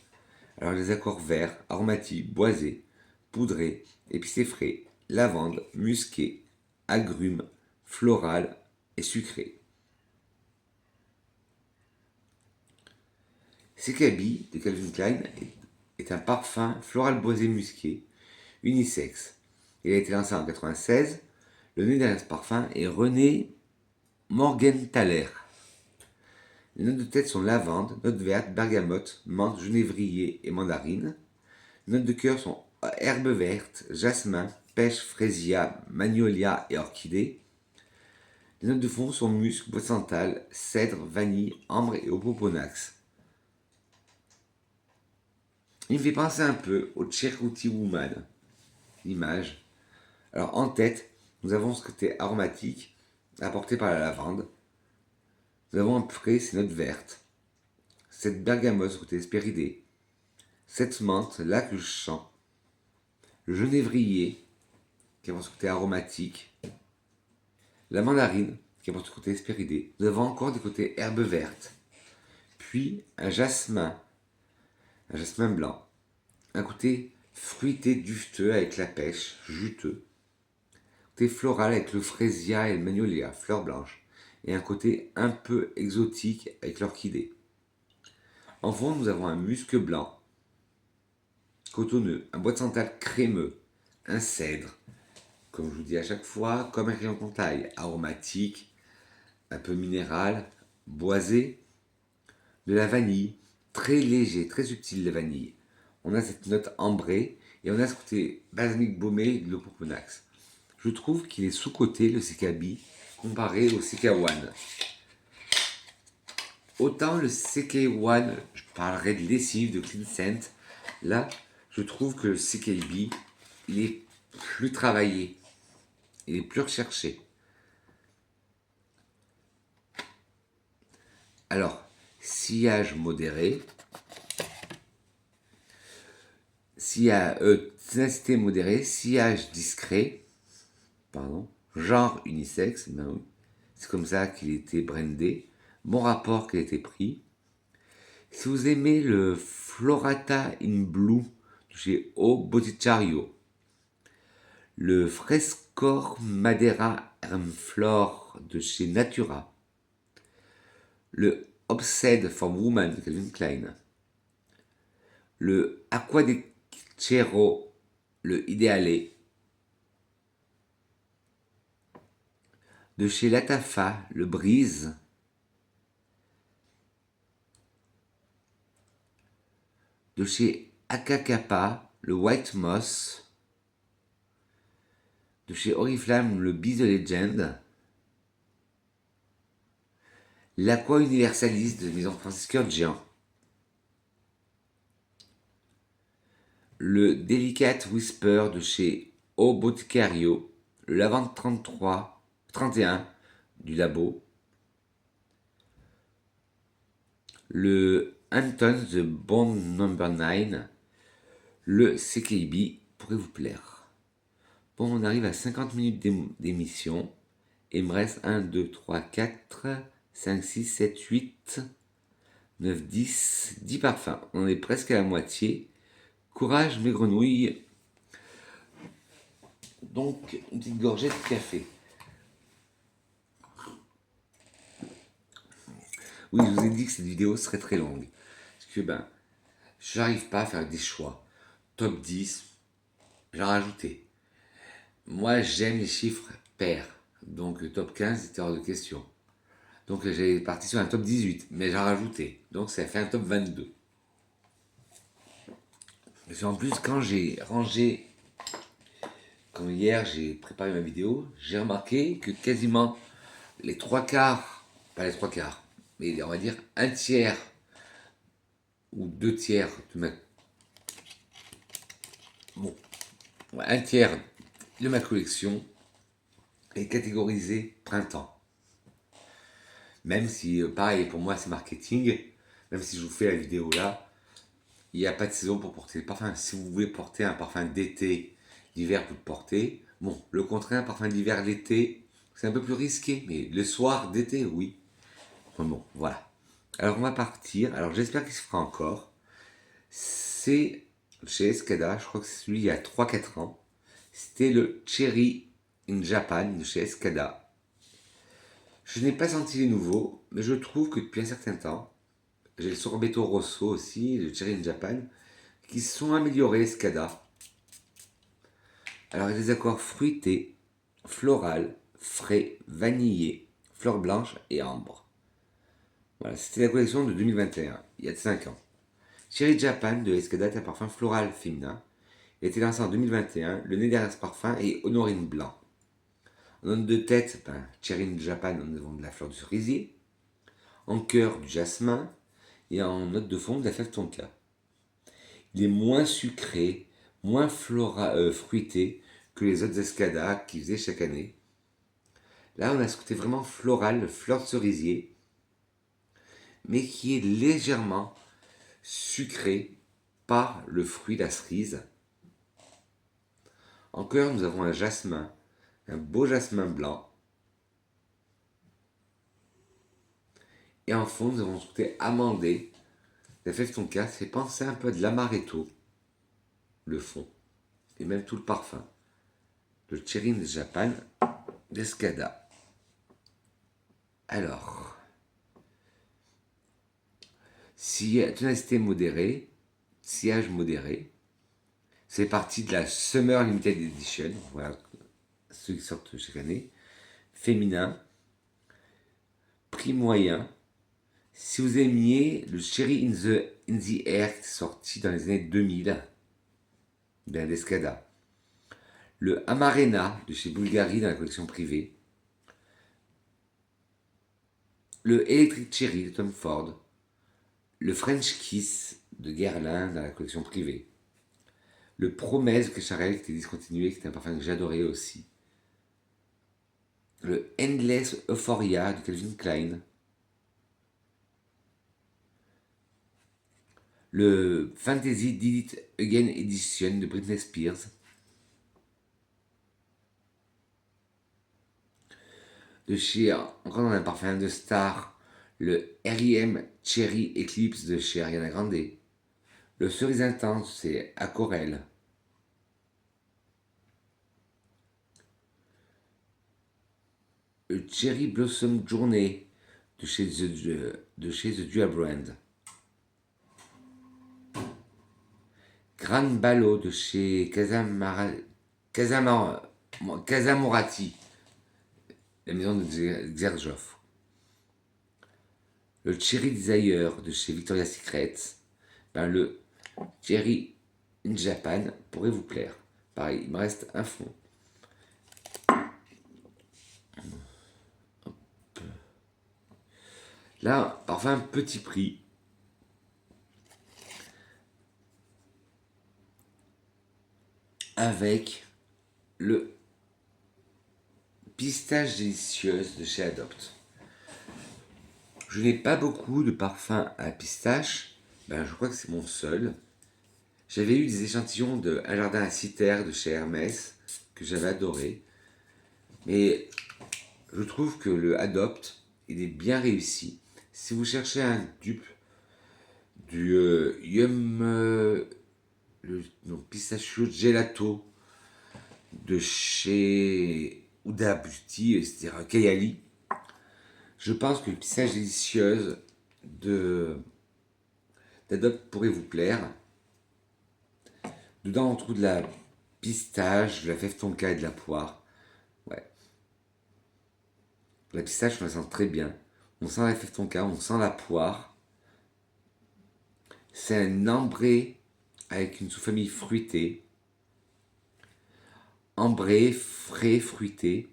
Alors les accords verts, aromatiques, boisés, poudrés, épicés frais, lavande, musqué, agrumes, floral et sucré. Sekabi de Calvin Klein est un parfum floral boisé musqué, unisexe. Il a été lancé en 1996. Le nez derrière ce parfum est René Morgenthaler. Les notes de tête sont lavande, notes vertes, bergamote, menthe, genévrier et mandarine. Les notes de cœur sont herbes vertes, jasmin, pêche, fraisia, magnolia et orchidée. Les notes de fond sont musc, bois de santal, cèdre, vanille, ambre et opoponax. Il me fait penser un peu au Cherokee Woman, l'image. Alors en tête, nous avons ce côté aromatique apporté par la lavande. Nous avons après ces notes vertes. Cette bergamote, ce côté espéridé. Cette menthe, là que je sens. Le genévrier, qui apporte ce côté aromatique. La mandarine, qui apporte ce côté espéridé. Nous avons encore des côtés herbes vertes. Puis un jasmin blanc. Un côté fruité, dufteux avec la pêche, juteux. Un côté floral avec le fraisia et le magnolia, fleurs blanches. Et un côté un peu exotique avec l'orchidée. En fond, nous avons un musc blanc, cotonneux, un bois de santal crémeux, un cèdre, comme je vous dis à chaque fois, comme un crayon de taille, aromatique, un peu minéral, boisé, de la vanille, très léger, très subtil la vanille. On a cette note ambrée et on a ce côté balsamique baumé de l'Opoponax. Je trouve qu'il est sous-coté le Sekabi comparé au Seka One. Autant le Seka One, je parlerai de lessive, de clean scent. Là, je trouve que le Sekabi, il est plus travaillé. Il est plus recherché. Alors, sillage modéré. Ténacité modérée, sillage discret. Pardon. Genre unisexe. Ben oui. C'est comme ça qu'il était brandé. Bon rapport qui a été pris. Si vous aimez le Florata in Blue de chez O Botticario, le Frescor Madeira Hermflor de chez Natura, le Obsessed from Woman de Calvin Klein, le Acqua di Cero, le Ideale, de chez Latafa, le Brise, de chez Akakapa, le White Moss, de chez Oriflamme, le Be the Legend, l'Aqua Universalis de Maison Francis Kurkdjian, le Delicate Whisper de chez O Boticario, le Lavande 31 du Labo, le Anton The Bond Number 9, le CKB pourrait vous plaire. Bon, on arrive à 50 minutes d'émission. Et il me reste 1, 2, 3, 4, 5, 6, 7, 8, 9, 10 parfums. On est presque à la moitié. Courage mes grenouilles. Donc, une petite gorgée de café. Oui, je vous ai dit que cette vidéo serait très longue. Parce que, j'arrive pas à faire des choix. Top 10, j'ai rajouté. Moi, j'aime les chiffres pairs. Donc, le top 15 c'était hors de question. Donc, j'ai parti sur un top 18, mais j'ai rajouté. Donc, ça fait un top 22. Et en plus, quand j'ai rangé, quand hier j'ai préparé ma vidéo, j'ai remarqué que quasiment les trois quarts, pas les trois quarts, mais on va dire un tiers ou deux tiers de ma, bon, un tiers de ma collection est catégorisé printemps. Même si, pareil, pour moi c'est marketing, même si je vous fais la vidéo là, il n'y a pas de saison pour porter le parfum. Si vous voulez porter un parfum d'été, d'hiver, vous le portez. Bon, le contraire, un parfum d'hiver, l'été, c'est un peu plus risqué, mais le soir d'été, oui. Bon, voilà. Alors on va partir. Alors j'espère qu'il se fera encore. C'est chez Escada, je crois que c'est celui il y a 3-4 ans. C'était le Cherry in Japan de chez Escada. Je n'ai pas senti les nouveaux, mais je trouve que depuis un certain temps, j'ai le Sorbetto Rosso aussi, le Cherry in Japan, qui se sont améliorés, Escada. Alors il y a des accords fruités, floral, frais, vanillé, fleurs blanches et ambre. Voilà, c'était la collection de 2021, il y a 5 ans. Cherry Japan de Escada est un parfum floral féminin. Il a été lancé en 2021. Le nez derrière ce parfum est honorine blanc. En note de tête, Cherry Japan, nous avons de la fleur du cerisier. En cœur, du jasmin. Et en note de fond, de la fève tonka. Il est moins sucré, moins fruité que les autres Escada qu'ils faisaient chaque année. Là, on a ce côté vraiment floral, fleur de cerisier, mais qui est légèrement sucré par le fruit, la cerise. En cœur, nous avons un jasmin, un beau jasmin blanc. Et en fond, nous avons ce côté amandé. La fève tonka fait penser un peu à de l'amaretto, le fond, et même tout le parfum. Le Cherry in Japan d'Escada. Alors, tonalité modérée, sillage modéré, c'est parti de la Summer Limited Edition, voilà, ceux qui sortent chaque année, féminin, prix moyen. Si vous aimiez le Cherry in the Air qui est sorti dans les années 2000, d'Escada, le Amarena de chez Bulgari dans la collection privée, le Electric Cherry de Tom Ford, le French Kiss de Guerlain dans la collection privée, le Promesse de Cacharel qui était discontinué, qui était un parfum que j'adorais aussi, le Endless Euphoria de Calvin Klein, le Fantasy Did It Again Edition de Britney Spears, de chez, encore dans un parfum de star, le R.I.M. Cherry Eclipse de chez Ariana Grande, le Cerise Intense, c'est Aquarelle, le Cherry Blossom Journée The Dual Brand. Gran Ballo de chez Casamorati, la maison de Xerjoff. Le Cherry Desire de chez Victoria's Secret. Le Cherry in Japan pourrait vous plaire. Pareil, il me reste un fond. Là, parfum petit prix. Avec le pistache délicieuse de chez Adopt. Je n'ai pas beaucoup de parfums à pistache. Je crois que c'est mon seul. J'avais eu des échantillons de Un jardin à Cythère de chez Hermès que j'avais adoré. Mais je trouve que le Adopt, il est bien réussi. Si vous cherchez un dupe du pistachio gelato de chez Huda Beauty, c'est-à-dire Kayali, je pense que le pistache délicieuse d'Adopt pourrait vous plaire. Dedans, on trouve de la pistache, de la fève tonka et de la poire. Ouais. La pistache, on la sent très bien. On sent la fève tonka, on sent la poire. C'est un ambré avec une sous-famille fruitée. Ambré, frais, fruité.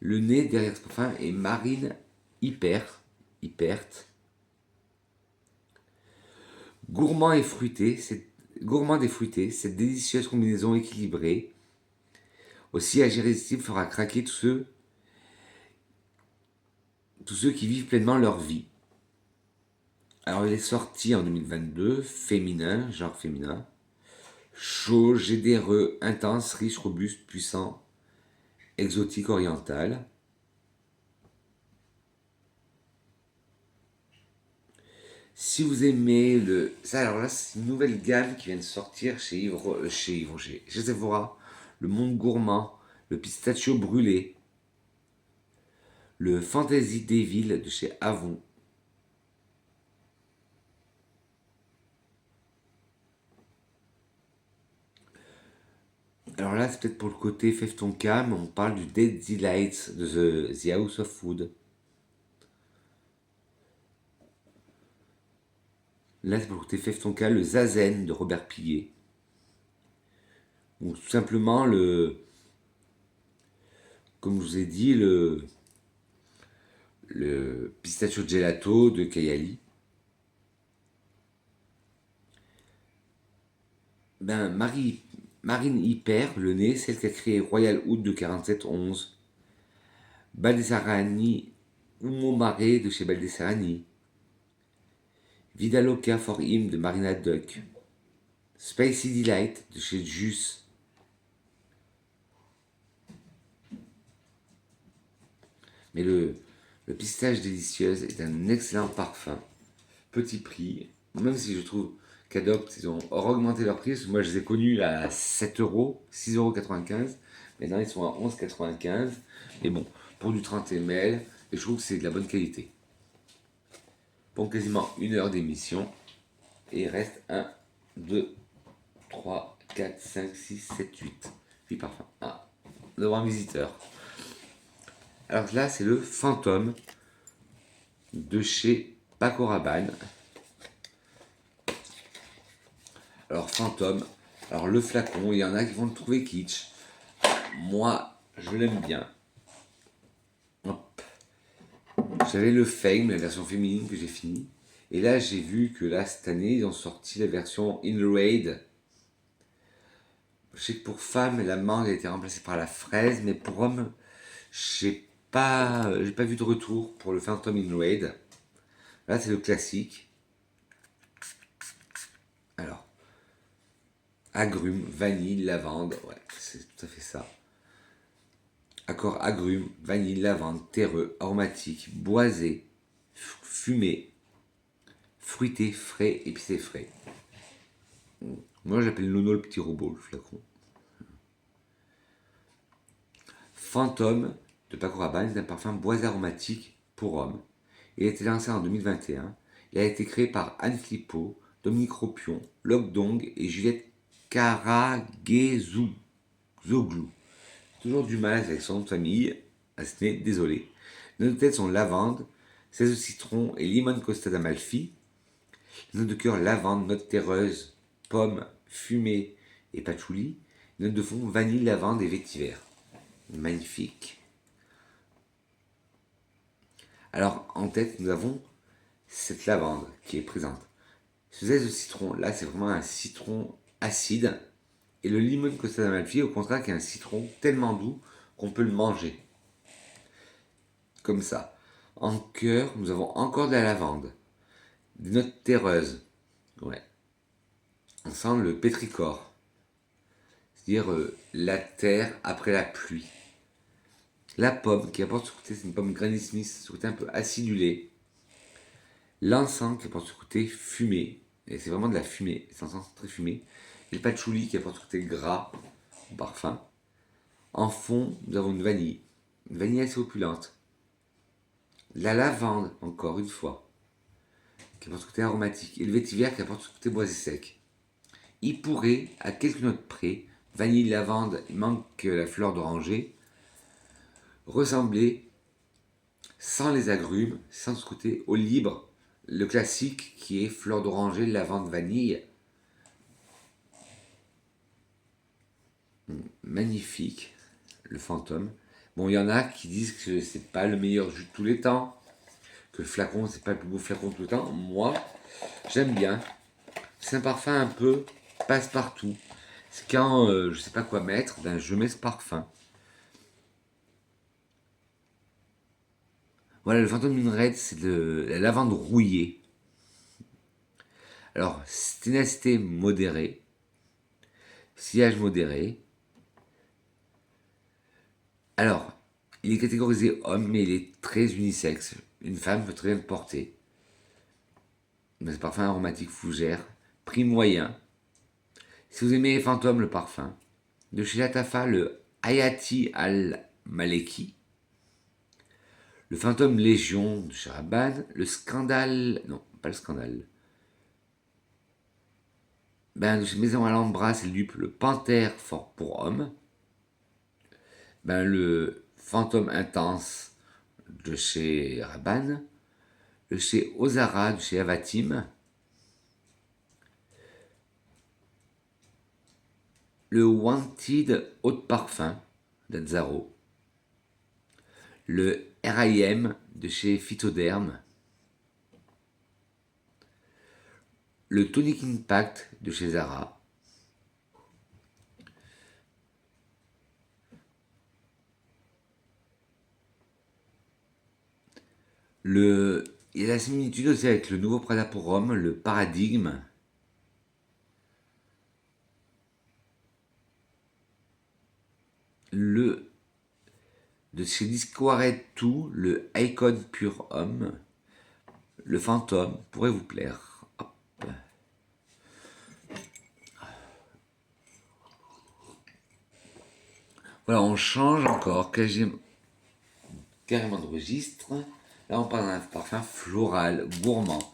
Le nez derrière ce parfum est marine hyperte. Gourmand et fruité, cette délicieuse combinaison équilibrée, aussi irrésistible, fera craquer tous ceux qui vivent pleinement leur vie. Alors il est sorti en 2022, féminin, genre féminin, chaud, généreux, intense, riche, robuste, puissant, exotique, oriental. Si vous aimez alors là, c'est une nouvelle gamme qui vient de sortir chez Sephora. Le Monde Gourmand, le Pistachio Brûlé, le Fantasy Devil de chez Avon. Alors là, c'est peut-être pour le côté fève tonka, mais on parle du Dead Delights de The House of Food. Là, c'est pour le côté fève tonka, le Zazen de Robert Piguet. Ou tout simplement comme je vous ai dit, le pistachio gelato de Kayali. Marine Hyper, le nez, celle qui a créé Royal Oud de 4711. Baldessarani, Umo Mare de chez Baldessarani. Vida Loca for Him de Marina Duck. Spicy Delight de chez Jus. Mais le pistache délicieuse est un excellent parfum. Petit prix, même si je trouve qu'Adopt, ils ont augmenté leur prix. Parce que moi, je les ai connus à 7 euros, 6,95 €. Maintenant, ils sont à 11,95 €. Mais bon, pour du 30 ml, et je trouve que c'est de la bonne qualité. Pour quasiment 1 heure d'émission. Et il reste 1, 2, 3, 4, 5, 6, 7, 8. 8 parfums. Ah, nous avons un visiteur. Alors là, c'est le Fantôme de chez Paco Rabanne. Alors Fantôme, alors le flacon, il y en a qui vont le trouver kitsch. Moi, je l'aime bien. Hop. J'avais le Fame, la version féminine que j'ai fini. Et là, j'ai vu que là, cette année, ils ont sorti la version In Raid. Je sais que pour femmes, la mangue a été remplacée par la fraise, mais pour hommes, j'ai pas vu de retour pour le Phantom In Raid. Là, c'est le classique. Alors, agrumes, vanille, lavande, ouais, c'est tout à fait ça. Accord agrumes, vanille, lavande, terreux, aromatique, boisé, fumé, fruité, frais, épicé frais. Moi, j'appelle Nono le petit robot, le flacon. Fantôme de Paco Rabanne, c'est un parfum boisé aromatique pour homme. Il a été lancé en 2021. Il a été créé par Anne Flippo, Dominique Ropion, Lok Dong et Juliette Karagezoglou. Toujours du mal avec son nom de famille. Asné, désolé. Les notes de tête sont lavande, 16 de citron et limone costa d'Amalfi. Les notes de cœur lavande, note terreuse, pomme, fumée et patchouli. Les notes de fond vanille, lavande et vétiver. Magnifique. Alors en tête, nous avons cette lavande qui est présente. Ce zeste de citron, là, c'est vraiment un citron acide. Et le limone Costa d'Amalfi, au contraire, qui est un citron tellement doux qu'on peut le manger. Comme ça. En cœur, nous avons encore de la lavande. Des notes terreuses. Ouais. On sent le pétrichor. C'est-à-dire la terre après la pluie. La pomme qui apporte ce côté, c'est une pomme Granny Smith, ce côté un peu acidulé. L'encens qui apporte ce côté fumé. Et c'est vraiment de la fumée. C'est un encens très fumé. Et le patchouli qui apporte ce côté gras au parfum. En fond, nous avons une vanille. Une vanille assez opulente. La lavande, encore une fois, qui apporte ce côté aromatique. Et le vétiver qui apporte ce côté boisé sec. Il pourrait, à quelques notes près, vanille, lavande, il manque la fleur d'oranger, ressembler, sans les agrumes, sans ce côté au libre, le classique qui est fleur d'oranger, lavande, vanille. Magnifique, le fantôme. Bon, il y en a qui disent que c'est pas le meilleur jus de tous les temps, que le flacon, c'est pas le plus beau flacon de tout le temps. Moi, j'aime bien. C'est un parfum un peu passe-partout. C'est quand je sais pas quoi mettre, ben je mets ce parfum. Voilà, le fantôme d'une raide, c'est de la lavande rouillée. Alors, ténacité modérée, sillage modéré. Alors, il est catégorisé homme, mais il est très unisexe. Une femme peut très bien le porter. Mais ce parfum aromatique fougère, prix moyen. Si vous aimez les fantômes, le parfum. De chez Latafa, le Hayati al-Maleki. Le fantôme Légion de chez Rabanne. Le scandale. Non, pas le scandale. Ben, de chez Maison Alhambra, c'est le panthère fort pour homme. Ben, le fantôme intense de chez Rabanne. Le chez Ozara de chez Avatim. Le Wanted Haute Parfum d'Azzaro. Le R.I.M. de chez Phytoderm. Le Tonic Impact de chez Zara. Il y a la similitude aussi avec le nouveau Prada pour Homme, le Paradigme. Le de chez Discovery 2, le Icon Pure Homme. Le Fantôme pourrait vous plaire. Hop. Voilà, on change encore carrément de registre. Là, on parle d'un parfum floral, gourmand.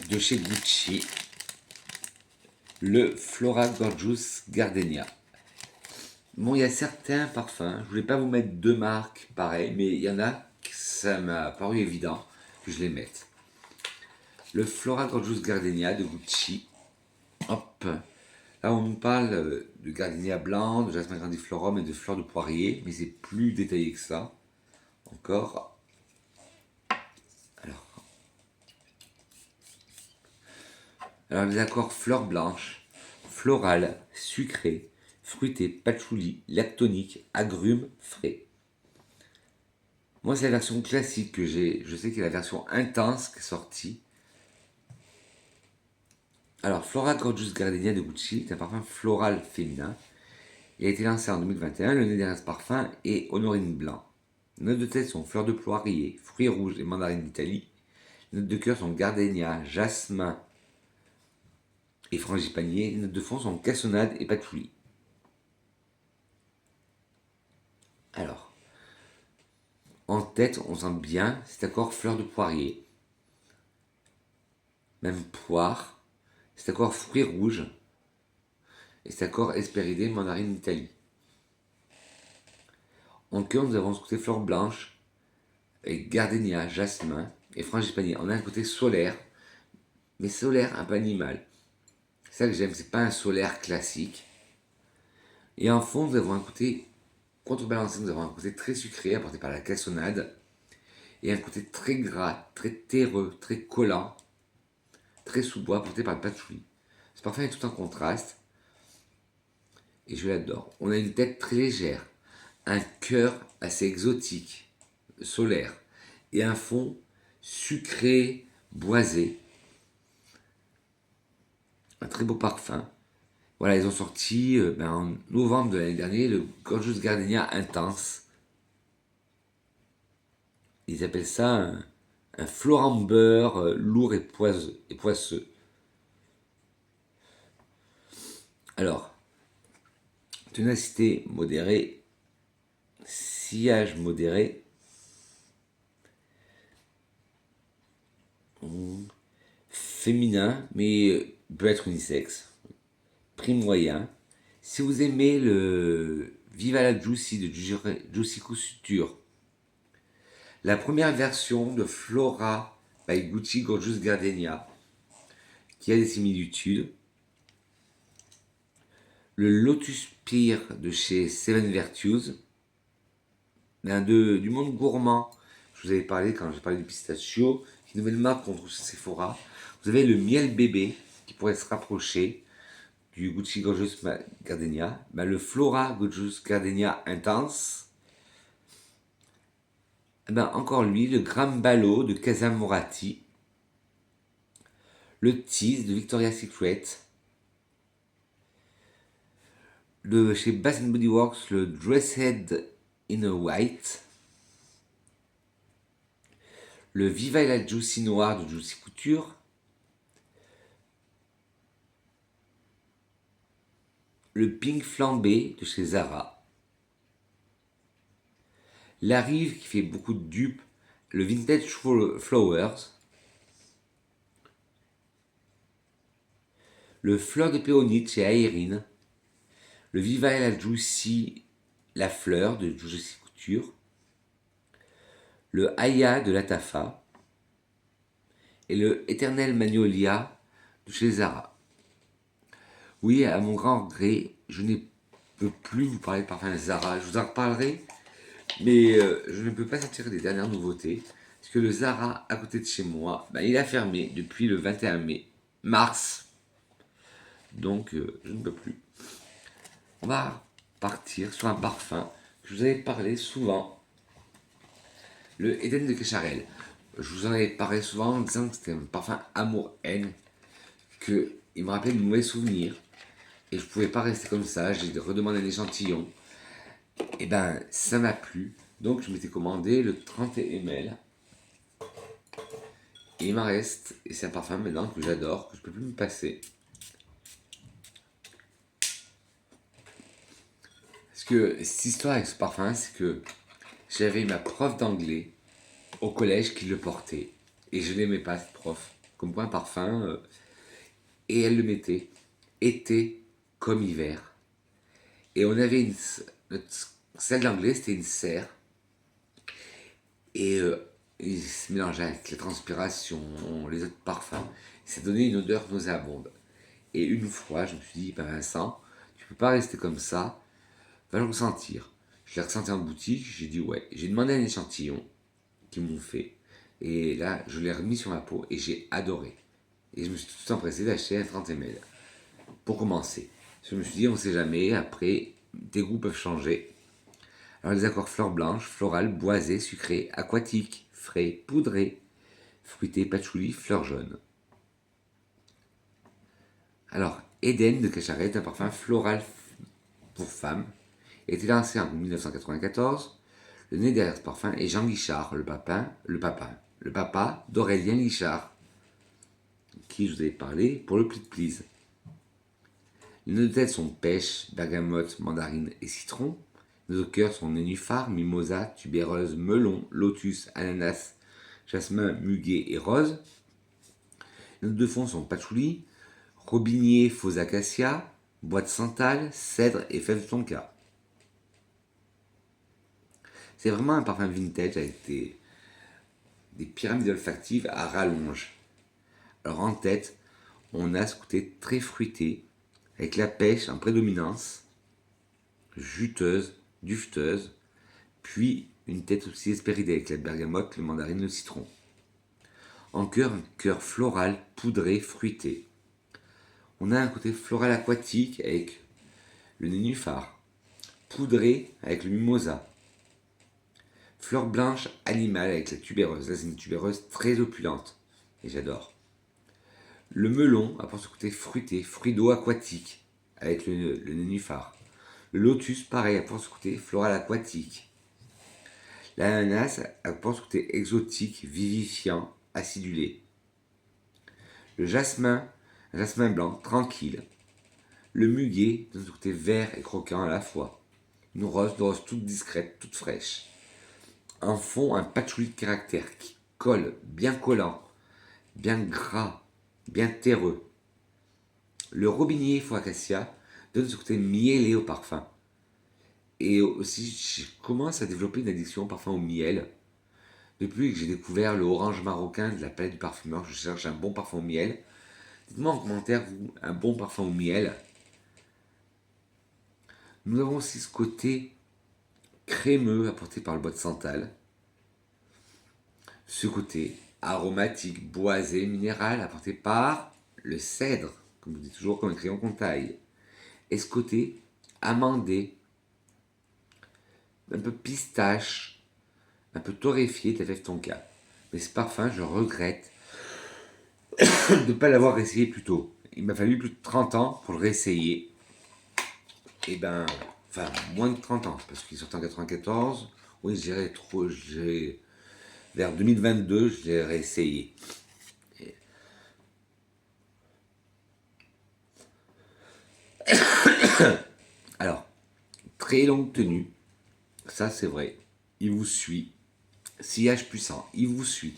De chez Gucci. Le Flora Gorgeous Gardenia. Bon, il y a certains parfums, je voulais pas vous mettre deux marques pareilles, mais il y en a que ça m'a paru évident que je les mette. Le Flora Gorgeous Gardenia de Gucci. Hop. Là, on nous parle de gardenia blanc, de jasmin grandiflorum et de fleurs de poirier, mais c'est plus détaillé que ça. Encore. Alors les accords fleurs blanches, florales, sucrées, fruitées, patchouli, lactonique, agrumes, frais. Moi, c'est la version classique que j'ai. Je sais qu'il y a la version intense qui est sortie. Alors, Flora Gorgeous Gardenia de Gucci est un parfum floral féminin. Il a été lancé en 2021. Le nez derrière ce parfum est honorine blanc. Les notes de tête sont fleurs de poirier, fruits rouges et mandarines d'Italie. Les notes de cœur sont gardenia, jasmin et frangipanier. Les notes de fond sont cassonade et patchouli. Alors, En tête, on sent bien cet accord fleur de poirier, même poire, cet accord fruits rouges et cet accord hespéridé mandarine d'Italie. En cœur, nous avons ce côté fleur blanche avec gardénia, jasmin et frangipani. On a un côté solaire, mais solaire un peu animal. C'est ça que j'aime, c'est pas un solaire classique. Et en fond, nous avons un côté contrebalancé, nous avons un côté très sucré apporté par la cassonade et un côté très gras, très terreux, très collant, très sous-bois apporté par le patchouli. Ce parfum est tout en contraste et je l'adore. On a une tête très légère, un cœur assez exotique, solaire et un fond sucré, boisé. Un très beau parfum. Voilà, ils ont sorti en novembre de l'année dernière le Gorgeous Gardenia Intense. Ils appellent ça un floramber lourd et poisseux. Alors, ténacité modérée, sillage modéré, féminin, mais peut être unisexe, prix moyen. Si vous aimez le Viva la Juicy de Juicy Couture, la première version de Flora by Gucci Gorgeous Gardenia, qui a des similitudes, le Lotus Pear de chez Seven Virtues, du monde gourmand. Je vous avais parlé quand j'ai parlé du pistachio, une nouvelle marque qu'on trouve chez Sephora. Vous avez le miel bébé qui pourrait se rapprocher du Gucci Gorgeous Gardenia. Le Flora Gorgeous Gardenia Intense. Encore lui, le Gramballo de Casa Morati. Le Tease de Victoria's Secret. Chez Bath Body Works, le Dressed in a White. Le Viva la Juicy Noir de Juicy Couture. Le Pink Flambé de chez Zara. La Rive qui fait beaucoup de dupes, le Vintage Flowers. Le Fleur de Péonite chez Aérine. Le Viva la Juicy La Fleur de Juicy Couture. Le Aya de Latafa. Et le Éternel Magnolia de chez Zara. Oui, à mon grand regret, je ne peux plus vous parler de parfum Zara. Je vous en reparlerai, mais je ne peux pas sortir des dernières nouveautés. Parce que le Zara à côté de chez moi, il a fermé depuis le 21 mars. Donc, je ne peux plus. On va partir sur un parfum que je vous avais parlé souvent. Le Eden de Cacharel. Je vous en avais parlé souvent en disant que c'était un parfum amour-haine. Qu'il me rappelait de mauvais souvenirs. Et je ne pouvais pas rester comme ça, j'ai redemandé un échantillon. Et ça m'a plu. Donc je m'étais commandé le 30 ml. Et il m'en reste. Et c'est un parfum maintenant que j'adore, que je ne peux plus me passer. Parce que cette histoire avec ce parfum, c'est que j'avais ma prof d'anglais au collège qui le portait. Et je n'aimais pas cette prof. Comme quoi un parfum. Et elle le mettait. Été comme hiver. Et on avait celle d'anglais, c'était une serre. Et il se mélangeait avec la transpiration, les autres parfums. Ça donnait une odeur nauséabonde. Et une fois, je me suis dit, Vincent, tu peux pas rester comme ça, va le ressentir. Je l'ai ressenti en boutique, j'ai dit ouais. J'ai demandé un échantillon qu'ils m'ont fait. Et là, je l'ai remis sur ma peau et j'ai adoré. Et je me suis tout empressé d'acheter un 30 ml. Pour commencer. Je me suis dit, on sait jamais, après, tes goûts peuvent changer. Alors les accords fleurs blanches, florales, boisées, sucrées, aquatiques, frais, poudrés, fruités, patchouli, fleurs jaunes. Alors, Eden de Cacharel est un parfum floral pour femmes. Il a été lancé en 1994. Le nez derrière ce parfum est Jean Guichard, le papa d'Aurélien Guichard, qui je vous avais parlé pour le Please Please. Les notes de tête sont pêche, bergamote, mandarine et citron. Nos autres cœurs sont nénuphar, mimosa, tubéreuse, melon, lotus, ananas, jasmin, muguet et rose. Les notes de fond sont patchouli, robinier, faux acacia, bois de santal, cèdre et fève de tonka. C'est vraiment un parfum vintage avec des pyramides olfactives à rallonge. Alors en tête, on a ce côté très fruité, avec la pêche en prédominance, juteuse, dufteuse, puis une tête aussi espéridée avec la bergamote, le mandarine, le citron. En cœur, un cœur floral, poudré, fruité. On a un côté floral aquatique avec le nénuphar, poudré avec le mimosa, fleur blanche animale avec la tubéreuse. Là, c'est une tubéreuse très opulente et j'adore. Le melon apporte ce côté fruité, fruit d'eau aquatique avec le nénuphar. Le lotus, pareil, apporte ce côté floral aquatique. L'ananas apporte ce côté exotique, vivifiant, acidulé. Le jasmin, un jasmin blanc, tranquille. Le muguet donne ce côté vert et croquant à la fois. Une rose toute discrète, toute fraîche. En fond, un patchouli de caractère qui colle, bien collant, bien gras, bien terreux. Le robinier faux acacia donne ce côté mielé au parfum. Et aussi, je commence à développer une addiction au parfum au miel. Depuis que j'ai découvert le orange marocain de la palette du parfumeur, je cherche un bon parfum au miel. Dites-moi en commentaire, vous, un bon parfum au miel. Nous avons aussi ce côté crémeux apporté par le bois de santal. Ce côté aromatique, boisé, minéral apporté par le cèdre, comme je dis toujours, comme un crayon qu'on taille. Et ce côté amandé, un peu pistache, un peu torréfié de la fève tonka. Mais ce parfum, je regrette de ne pas l'avoir essayé plus tôt. Il m'a fallu plus de 30 ans pour le réessayer. Et ben, enfin, moins de 30 ans, parce qu'il sort en 94. Oui, je dirais trop, vers 2022, je l'ai réessayé. Alors, très longue tenue, ça c'est vrai. Il vous suit. Sillage puissant, il vous suit.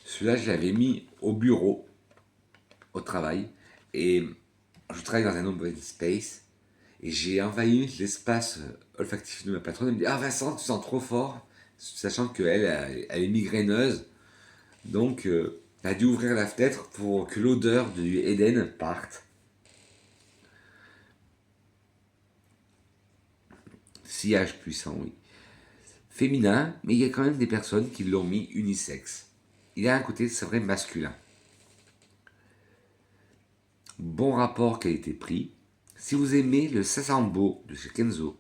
Celui-là, je l'avais mis au bureau, au travail, et je travaille dans un open space, et j'ai envahi l'espace olfactif de ma patronne. Elle me dit: Ah Vincent, tu sens trop fort, sachant qu'elle elle est migraineuse, donc elle a dû ouvrir la fenêtre pour que l'odeur du Eden parte. Sillage puissant, oui. Féminin, mais il y a quand même des personnes qui l'ont mis unisexe. Il a un côté, c'est vrai, masculin. Bon rapport qualité-prix. Si vous aimez le Sasambo de chez Kenzo,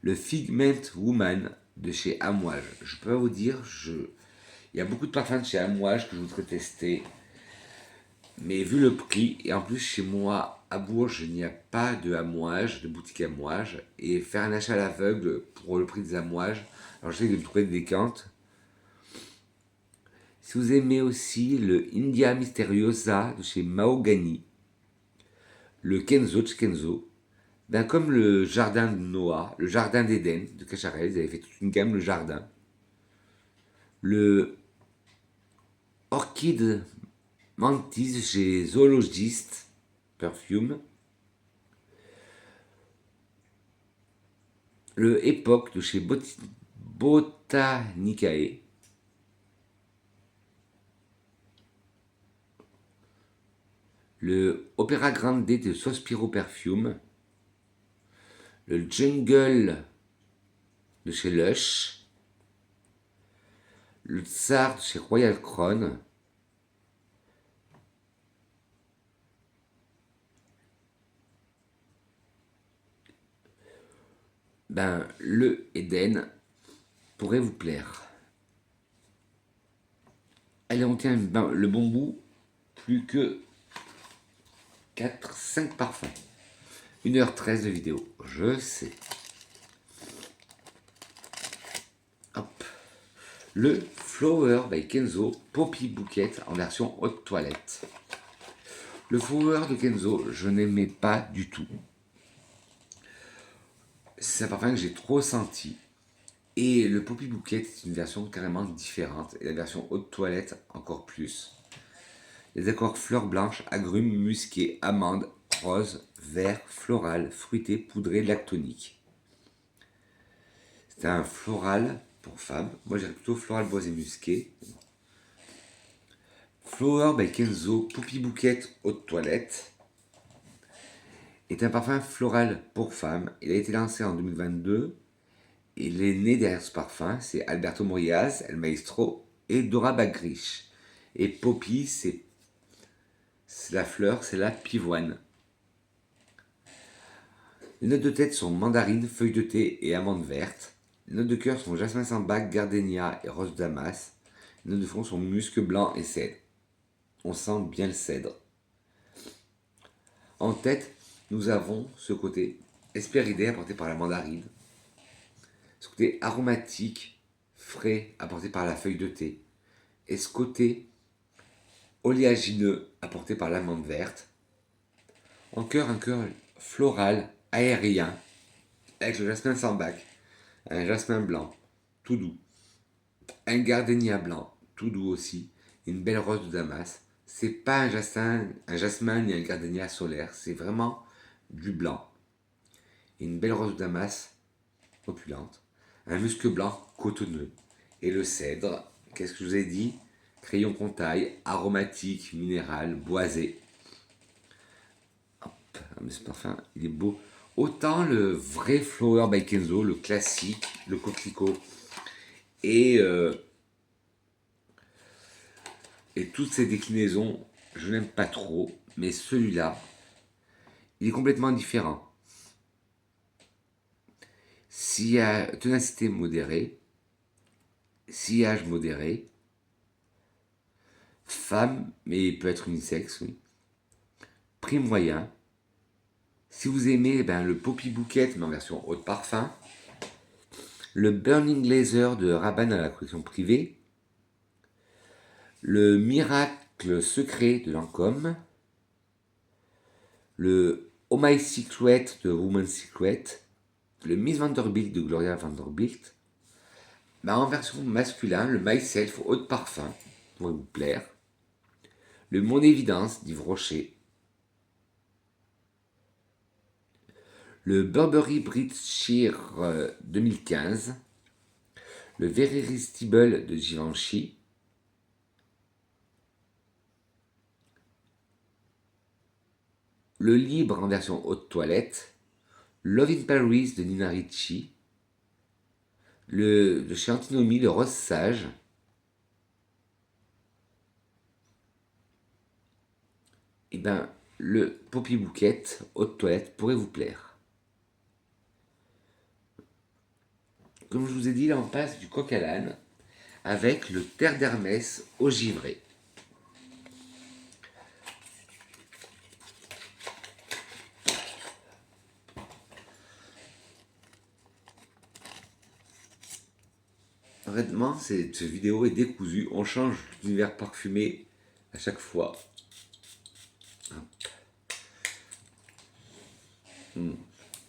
le Figment Woman de chez Amouage, je peux vous dire, il y a beaucoup de parfums de chez Amouage que je voudrais tester, mais vu le prix, et en plus chez moi à Bourges, il n'y a pas de Amouage, de boutique Amouage, et faire un achat à l'aveugle pour le prix des Amouages, alors j'essaie de me trouver des décantes. Si vous aimez aussi le India Misteriosa de chez Mahogany, le Kenzo de chez Kenzo, ben comme le jardin de Noah, le jardin d'Éden de Cacharel, ils avaient fait toute une gamme, le jardin. Le Orchid Mantis chez Zoologist Perfume. Le Époque de chez Botanicae. Le Opera Grande de Sospiro Perfume. Le Jungle de chez Lush. Le Tsar de chez Royal Crown. Ben, le Eden pourrait vous plaire. Allez, on tient le bon bout. Plus que 4-5 parfums. 1h13 de vidéo, je sais. Hop. Le Flower by Kenzo Poppy Bouquet en version haute toilette. Le Flower de Kenzo, je n'aimais pas du tout. c'est un parfum que j'ai trop senti. Et le Poppy Bouquet est une version carrément différente. Et la version haute toilette encore plus. Les accords fleurs blanches, agrumes, musqués, amandes, rose, vert, floral, fruité, poudré, lactonique. C'est un floral pour femmes. Moi j'irais plutôt floral boisé musqué. Flower by Kenzo Poppy Bouquet haute toilette est un parfum floral pour femmes. Il a été lancé en 2022. Il est né derrière ce parfum, c'est Alberto Morillas, El Maestro et Dora Bagrich. Et Poppy, c'est la fleur, c'est la pivoine. Les notes de tête sont mandarine, feuille de thé et amande verte. Les notes de cœur sont jasmin sambac, gardénia et rose damas. Les notes de fond sont musc blanc et cèdre. On sent bien le cèdre. En tête, nous avons ce côté hespéridé apporté par la mandarine. Ce côté aromatique, frais apporté par la feuille de thé. Et ce côté oléagineux apporté par l'amande verte. En cœur, un cœur floral, aérien, avec le jasmin sambac, un jasmin blanc, tout doux, un gardénia blanc, tout doux aussi, et une belle rose de Damas. C'est pas un jasmin ni un gardénia solaire, c'est vraiment du blanc. Et une belle rose de Damas opulente, un musc blanc cotonneux, et le cèdre, qu'est-ce que je vous ai dit? Crayon contail, aromatique, minéral, boisé. Hop, mais ce parfum, il est beau. Autant le vrai Flower by Kenzo, le classique, le coquelicot, et, et toutes ces déclinaisons, je n'aime pas trop, mais celui-là, il est complètement différent. Ténacité modérée, sillage modéré, femme, mais il peut être unisexe, oui. Prix moyen. Si vous aimez le Poppy Bouquet, mais en version haute parfum, le Burning Laser de Rabanne à la collection privée, le Miracle Secret de Lancôme, le Oh My Secret de Woman's Secret, le Miss Vanderbilt de Gloria Vanderbilt, en version masculin, le Myself haute parfum, pourrait vous plaire, le Mon Évidence d'Yves Rocher, le Burberry Bridge 2015, le Very Irresistible de Givenchy, le Libre en version haute toilette, Love in Paris de Nina Ricci, de chez Antinomy, le Rose Sage, et le Poppy Bouquet haute toilette pourrait vous plaire. Comme je vous ai dit, là on passe du coq à l'âne avec le Terre d'Hermès au givré. Honnêtement, cette vidéo est décousue. On change d'univers parfumé à chaque fois.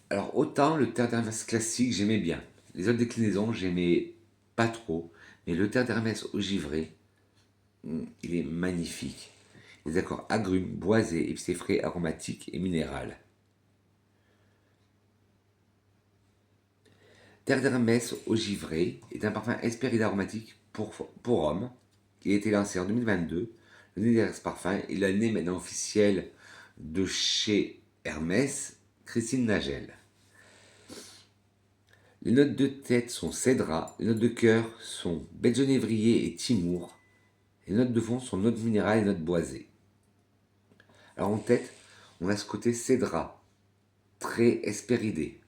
Alors, autant le Terre d'Hermès classique, j'aimais bien. Les autres déclinaisons, j'aimais pas trop. Mais le Terre d'Hermès au givré, il est magnifique. Les accords agrumes, boisés, épicé frais, aromatiques et minéral. Terre d'Hermès au givré est un parfum Hespéride aromatique pour hommes qui a été lancé en 2022. Le nez derrière ce parfum est l'année maintenant officielle de chez Hermès, Christine Nagel. Les notes de tête sont cédra, les notes de cœur sont bengenévrier et timour. Les notes de fond sont notes minérales et notes boisées. Alors en tête, on a ce côté cédra, très hespéridé.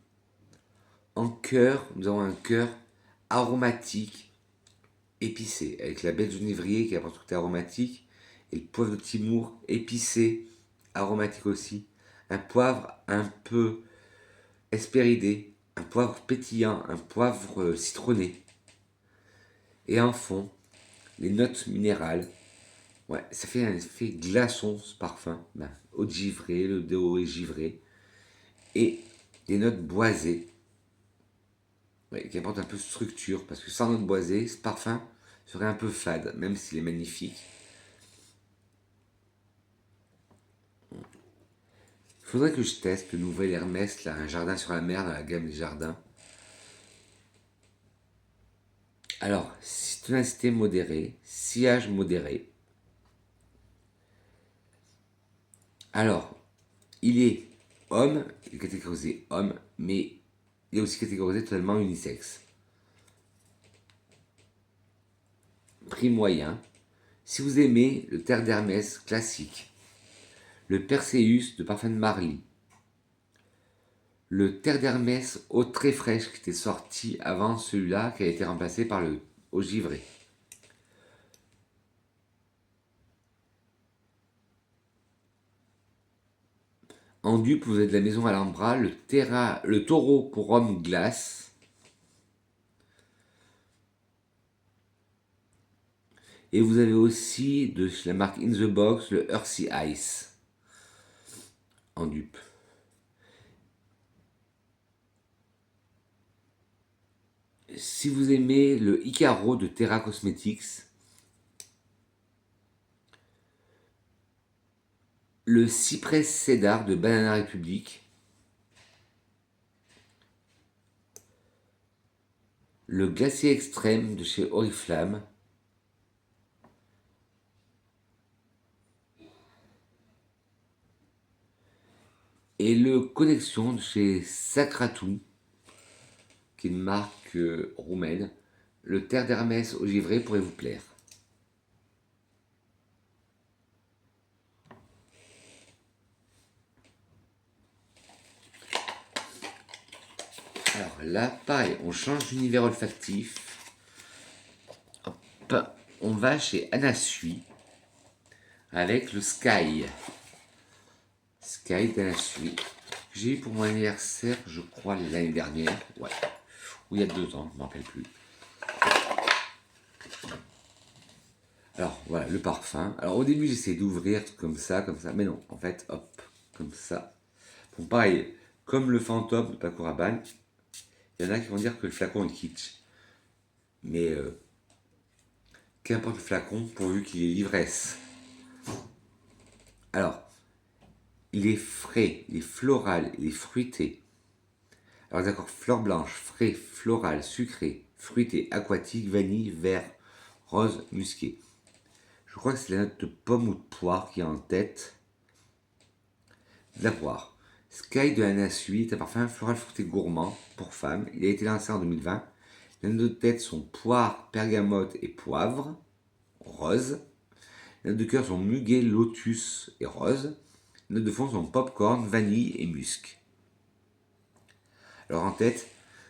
En cœur, nous avons un cœur aromatique, épicé, avec la baie de genévrier qui apporte ce côté aromatique, et le poivre de Timour, épicé, aromatique aussi. Un poivre un peu hespéridé, un poivre pétillant, un poivre citronné. Et en fond, les notes minérales. Ouais, ça fait un effet glaçon ce parfum. Eau de givré, le déo est givré. Et des notes boisées. Ouais, qui apporte un peu de structure, parce que sans note boisée, ce parfum serait un peu fade, même s'il est magnifique. Il faudrait que je teste le nouvel Hermès, là, un jardin sur la mer dans la gamme des jardins. Alors, ténacité modérée, sillage modéré. Alors, il est homme, il est catégorisé homme, mais il est aussi catégorisé totalement unisexe. Prix moyen. Si vous aimez le terre d'Hermès classique, le Perseus de parfum de Marly, le terre d'Hermès eau très fraîche qui était sorti avant celui-là, qui a été remplacé par le eau givrée. En dupe, vous avez de la maison Alhambra, le taureau pour homme glace. Et vous avez aussi de la marque In The Box le Earthy Ice en dupe. Si vous aimez le Icaro de Terra Cosmetics, le Cypress Cedar de Banana Republic, le Glacier Extrême de chez Oriflamme, et le Connexion de chez Sacratou, qui est une marque roumaine. Le terre d'Hermès au givré pourrait vous plaire. Alors là, pareil, on change d'univers olfactif. Hop, on va chez Anna Sui avec le Sky. Sky d'Anna Sui. J'ai eu pour mon anniversaire, je crois, l'année dernière. Ouais. Ou il y a 2 ans, je ne me rappelle plus. Alors voilà, le parfum. Alors au début, j'essayais d'ouvrir comme ça, mais non, en fait, hop, comme ça. Bon, pareil, comme le fantôme de Paco Rabanne, il y en a qui vont dire que le flacon est kitsch. Mais qu'importe le flacon, pourvu qu'il ait l'ivresse. Alors, il est frais, il est floral, il est fruité. Alors d'accord, fleurs blanches, frais, floral, sucré, fruité, aquatique, vanille, vert, rose, musqué. Je crois que c'est la note de pomme ou de poire qui est en tête. De la poire. Sky de Anna Sui est un parfum floral fruité gourmand pour femmes. Il a été lancé en 2020. Les notes de tête sont poire, bergamote et poivre, rose. Les notes de cœur sont muguet, lotus et rose. Les notes de fond sont popcorn, vanille et musc. Alors en tête,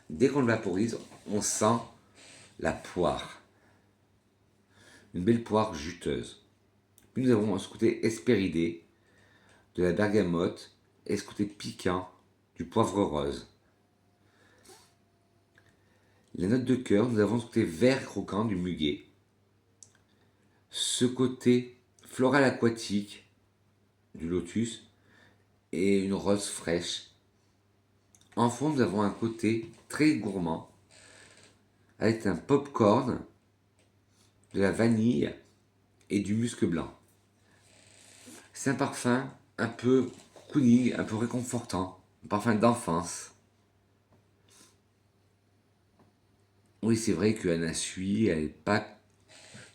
dès qu'on le vaporise, on sent la poire. Une belle poire juteuse. Puis nous avons ce côté espéridé de la bergamote et ce côté piquant du poivre rose. La note de cœur, nous avons ce côté vert croquant du muguet. Ce côté floral aquatique du lotus et une rose fraîche. En fond, nous avons un côté très gourmand avec un popcorn, de la vanille et du musc blanc. C'est un parfum un peu cocooning, un peu réconfortant, un parfum d'enfance. Oui, c'est vrai que Anna Sui, elle n'est pas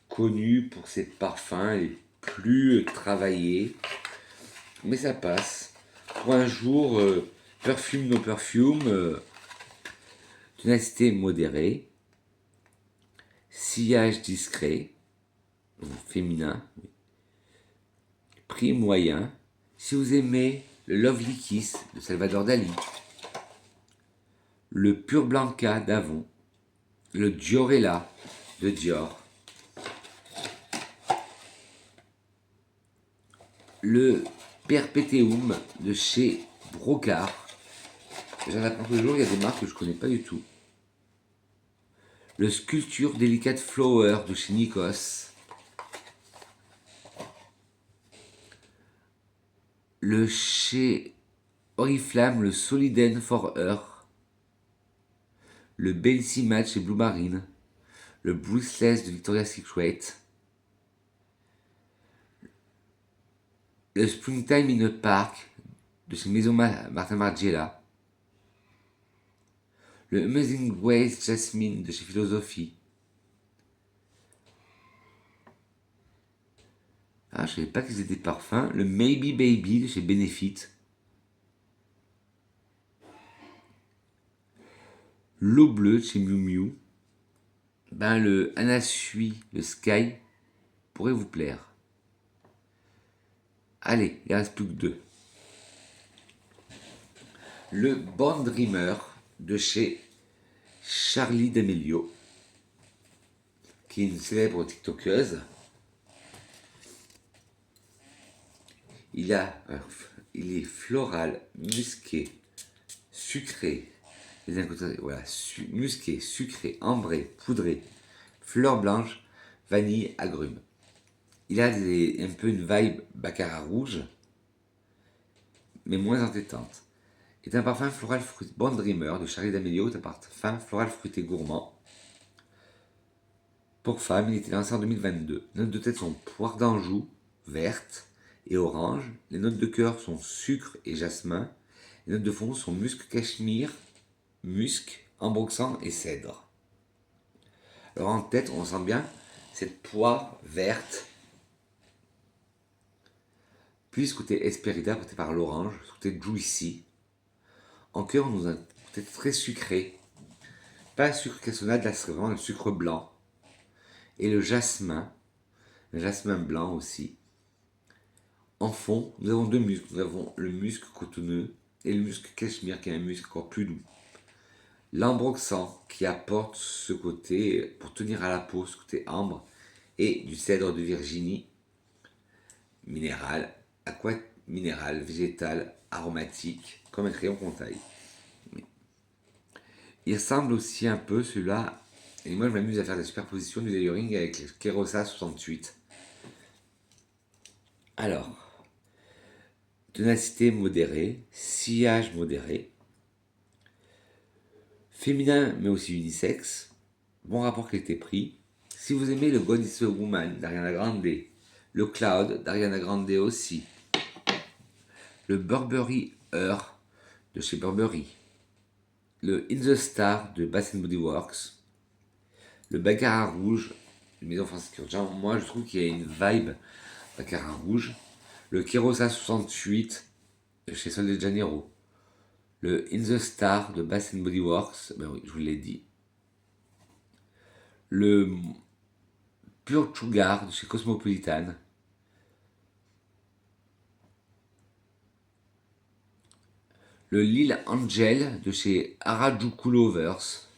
connue pour ses parfums, elle est plus travaillée, mais ça passe. Pour un jour, perfume, no perfume, ténacité modérée, sillage discret, féminin, prix moyen. Si vous aimez le Lovely Kiss de Salvador Dali, le Pur Blanca d'Avon, le Diorella de Dior, le Perpetuum de chez Brocard. J'en apprends tous les jours, il y a des marques que je ne connais pas du tout. Le Sculpture Delicate Flower de chez Nikos. Le chez Oriflamme, le Soliden for Her. le Bellissime Match chez Blue Marine, le Breathless de Victoria's Secret, le Springtime in the Park de chez Maison Martin Margiela, le Amazing Grace Jasmine de chez Philosophie. Ah, je savais pas qu'ils étaient parfums. Le Maybe Baby de chez Benefit. L'eau bleue de chez Miu Miu. Ben, le Anna Sui, le Sky, pourrait vous plaire. Allez, il ne reste plus que 2. Le Born Dreamer de chez Charlie D'Amelio, qui est une célèbre TikTokeuse. Il est floral, musqué, sucré. Voilà, musqué, sucré, ambré, poudré, fleurs blanches, vanille, agrumes. Il a un peu une vibe baccarat rouge, mais moins entêtante. C'est un parfum floral fruité Born Dreamer de Charlie D'Amelio, est un parfum floral fruité gourmand. Pour femme, il était lancé en 2022. Les notes de tête sont poire d'Anjou, verte et orange. Les notes de cœur sont sucre et jasmin. Les notes de fond sont musc cachemire, musc, ambroxan et cèdre. Alors en tête, on sent bien cette poire verte, puis ce côté Hesperida porté par l'orange, ce côté Juicy. En cœur, on nous a un côté très sucré. Pas sucre cassonade, là c'est vraiment le sucre blanc. Et le jasmin blanc aussi. En fond, nous avons 2 muscs. Nous avons le musc cotonneux et le musc cachemire qui est un musc encore plus doux. L'ambroxan qui apporte ce côté, pour tenir à la peau, ce côté ambre, et du cèdre de Virginie, minéral, minéral, végétal, aromatique, comme un crayon qu'on taille. Il ressemble aussi un peu celui-là, et moi je m'amuse à faire des superpositions du layering avec le Kerosa 68. Alors, ténacité modérée, sillage modéré, féminin mais aussi unisexe, bon rapport qualité-prix. Si vous aimez le God is a Woman d'Ariana Grande, le Cloud d'Ariana Grande aussi, le Burberry Heure de chez Burberry, le In the Star de Bath Body Works, le Baccarat Rouge de Maison Francis Kurkdjian. Moi je trouve qu'il y a une vibe Baccarat Rouge, le Kerosa 68 de chez Sol de Janeiro, le In the Star de Bath Body Works, ben oui, je vous l'ai dit, le Pure Sugar de chez Cosmopolitan, le Lil Angel de chez Harajuku Lovers,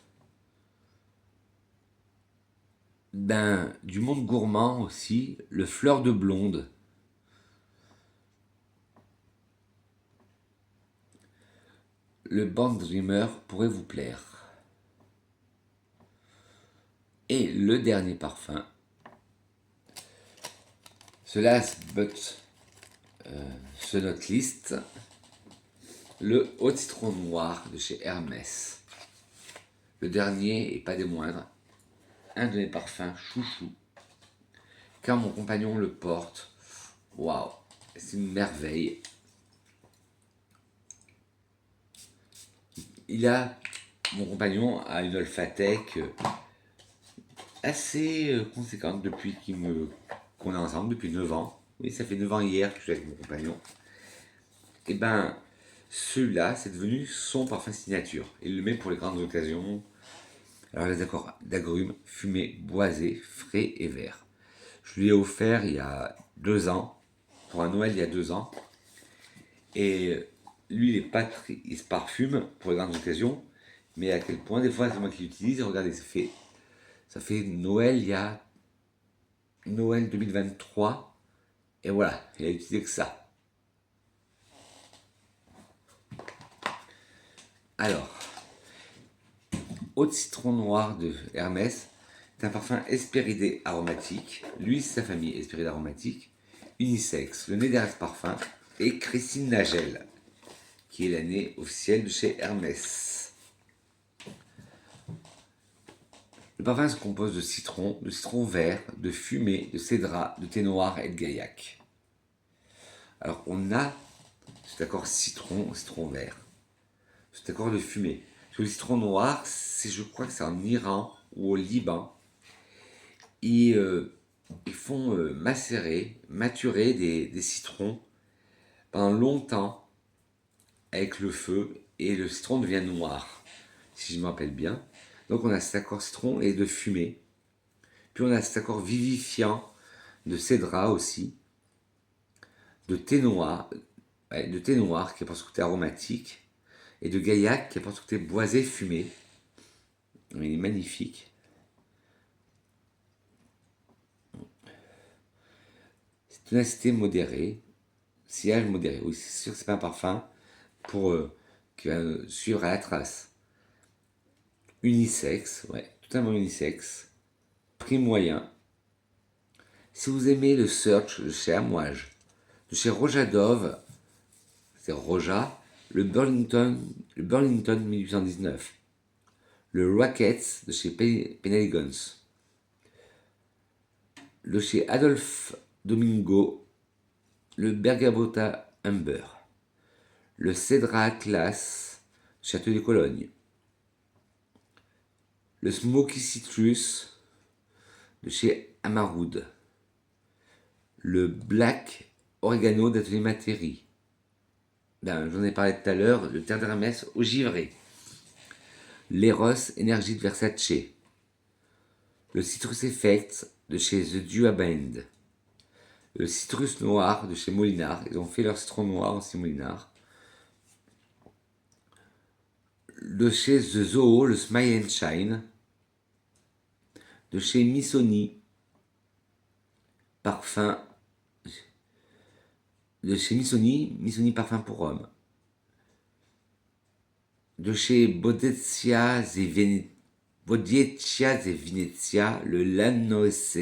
du monde gourmand aussi, le Fleur de Blonde, le Born Dreamer pourrait vous plaire. Et le dernier parfum, ce last but ce notre liste, le Haut Citron Noir de chez Hermès. Le dernier, et pas des moindres, un de mes parfums chouchou. Quand mon compagnon le porte, waouh, c'est une merveille. Mon compagnon a une olfactec assez conséquente depuis qu'on est ensemble, depuis 9 ans. Oui, ça fait 9 ans hier que je suis avec mon compagnon. Et ben, celui-là, c'est devenu son parfum signature. Il le met pour les grandes occasions. Alors, les accords d'agrumes, fumé, boisé, frais et vert. Je lui ai offert il y a 2 ans, pour un Noël il y a 2 ans. Et lui, il se parfume pour les grandes occasions. Mais à quel point, des fois, c'est moi qui l'utilise. Regardez, ça fait Noël, il y a Noël 2023. Et voilà, il a utilisé que ça. Alors, Haut de Citron Noir de Hermès, c'est un parfum Hespéridé aromatique. Lui, c'est sa famille Hespéridé aromatique. Unisexe, le nez derrière ce parfum. Et Christine Nagel, qui est l'année officielle de chez Hermès. Le parfum se compose de citron vert, de fumée, de cédrat, de thé noir et de gaillac. Alors on a cet accord citron vert, cet accord de fumée. Sur le citron noir, je crois que c'est en Iran ou au Liban. Ils font maturer des citrons pendant longtemps avec le feu et le citron devient noir, si je me rappelle bien. Donc on a cet accord citron et de fumée. Puis on a cet accord vivifiant de cédrat aussi, de thé noir, qui apporte ce côté aromatique, et de gaillac qui apporte ce côté boisé fumé. Il est magnifique. C'est une acidité modérée, sillage modéré. Oui, c'est sûr que c'est pas un parfum pour qui va suivre à la trace. Unisexe, ouais, totalement unisexe. Prix moyen. Si vous aimez le Search de chez Amouage, de chez Rojadov, c'est Roja, le Burlington 1819, le Rockets de chez Penelligons, de chez Adolphe Domingo, le Bergamotta Amber, le Cédrat Atlas Château de Cologne, le Smoky Citrus de chez Amaroud, le Black Oregano d'Atelier Matéri. J'en ai parlé tout à l'heure, le Terre d'Hermès au givré, l'Eros Énergie de Versace, le Citrus Effect de chez The Dua Band, le Citrus Noir de chez Molinard, ils ont fait leur citron noir aussi Molinard, de chez The Zoo, le Smile and Shine, de chez Missoni, parfum, de chez Missoni parfum pour homme, de chez Boddezia et Venezia, le Lannoce,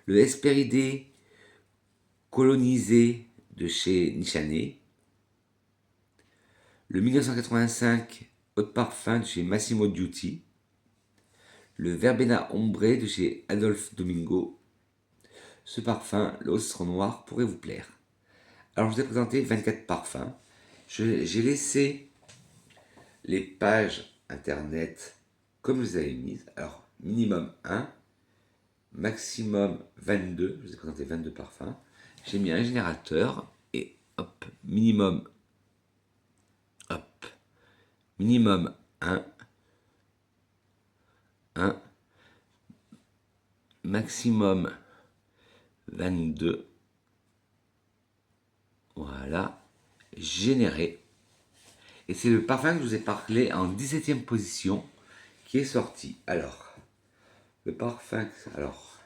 le Hespéridé colonisé de chez Nichané, le 1985 Eau de Parfum de chez Massimo Dutti, le Verbena Ombré de chez Adolphe Domingo. Ce parfum, le citron noir, pourrait vous plaire. Alors je vous ai présenté 24 parfums. J'ai laissé les pages internet comme je vous avais mises. Alors minimum 1, maximum 22. Je vous ai présenté 22 parfums. J'ai mis un générateur et hop, minimum 1, maximum 22. Voilà, généré. Et c'est le parfum que je vous ai parlé en 17e position qui est sorti. Alors, le parfum, alors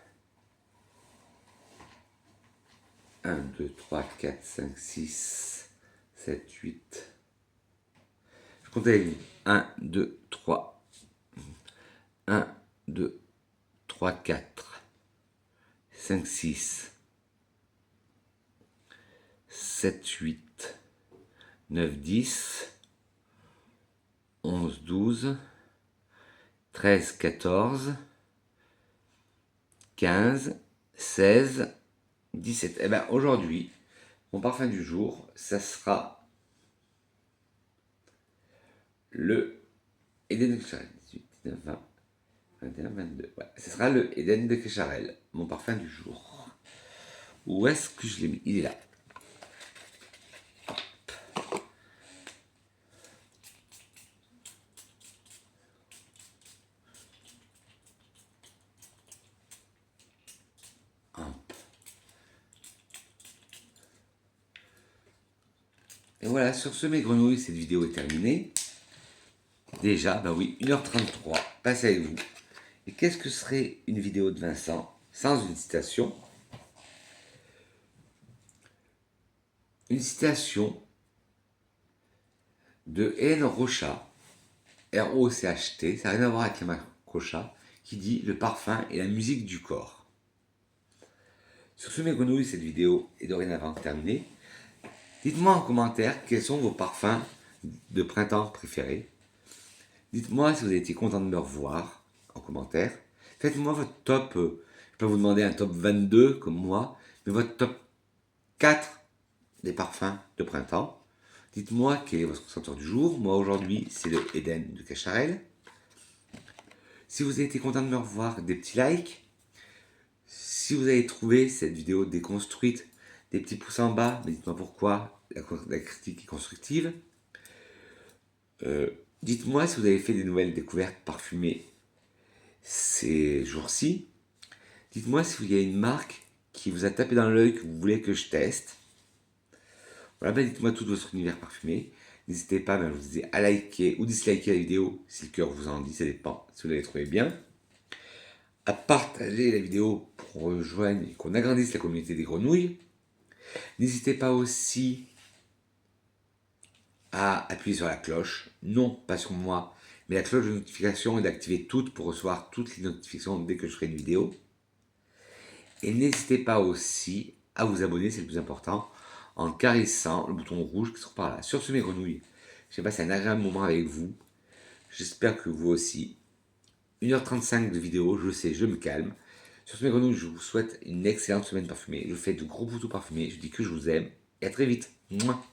1, 2, 3, 4, 5, 6, 7, 8. Je compte avec vous. 1, 2, 3. 1, 2, 3, 4, 5, 6, 7, 8, 9, 10, 11, 12, 13, 14, 15, 16, 17. Et bien aujourd'hui, mon parfum du jour, ça sera le Eden de Kécharel. 18, 19, 20, 21, 22. Ouais, ce sera le Eden de Kécharel, mon parfum du jour. Où est-ce que je l'ai mis? Il est là. Et voilà, sur ce mes grenouilles, cette vidéo est terminée. Déjà, bah oui, 1h33, passe avec vous. Et qu'est-ce que serait une vidéo de Vincent sans une citation? Une citation de Hélène Rochat, R-O-C-H-T, ça n'a rien à voir avec la marque Rochat, qui dit « Le parfum est la musique du corps ». Sur ce mes grenouilles, cette vidéo est dorénavant terminée. Dites-moi en commentaire quels sont vos parfums de printemps préférés. Dites-moi si vous avez été content de me revoir. commentaire. Faites-moi votre top, je peux vous demander un top 22 comme moi, mais votre top 4 des parfums de printemps. Dites-moi quel est votre senteur du jour. Moi aujourd'hui c'est le Eden de Cacharel. Si vous avez été content de me revoir, des petits likes. Si vous avez trouvé cette vidéo déconstruite, des petits pouces en bas, mais dites-moi pourquoi la critique est constructive. Dites-moi si vous avez fait des nouvelles découvertes parfumées ces jours-ci. Dites-moi s'il y a une marque qui vous a tapé dans l'œil que vous voulez que je teste. Voilà, ben dites-moi tout votre univers parfumé. N'hésitez pas, ben, je vous disais, à liker ou disliker la vidéo si le cœur vous en dit, ça dépend, si vous l'avez trouvé bien. À partager la vidéo pour qu'on rejoigne et qu'on agrandisse la communauté des grenouilles. N'hésitez pas aussi à appuyer sur la cloche, non pas sur moi, mais la cloche de notification et d'activer toutes pour recevoir toutes les notifications dès que je ferai une vidéo. Et n'hésitez pas aussi à vous abonner, c'est le plus important, en caressant le bouton rouge qui se trouve par là. Sur ce, mes grenouilles, j'ai passé un agréable moment avec vous. J'espère que vous aussi. 1h35 de vidéo, je sais, je me calme. Sur ce, mes grenouilles, je vous souhaite une excellente semaine parfumée. Je vous fais de gros boutons parfumés. Je dis que je vous aime et à très vite. Mouah.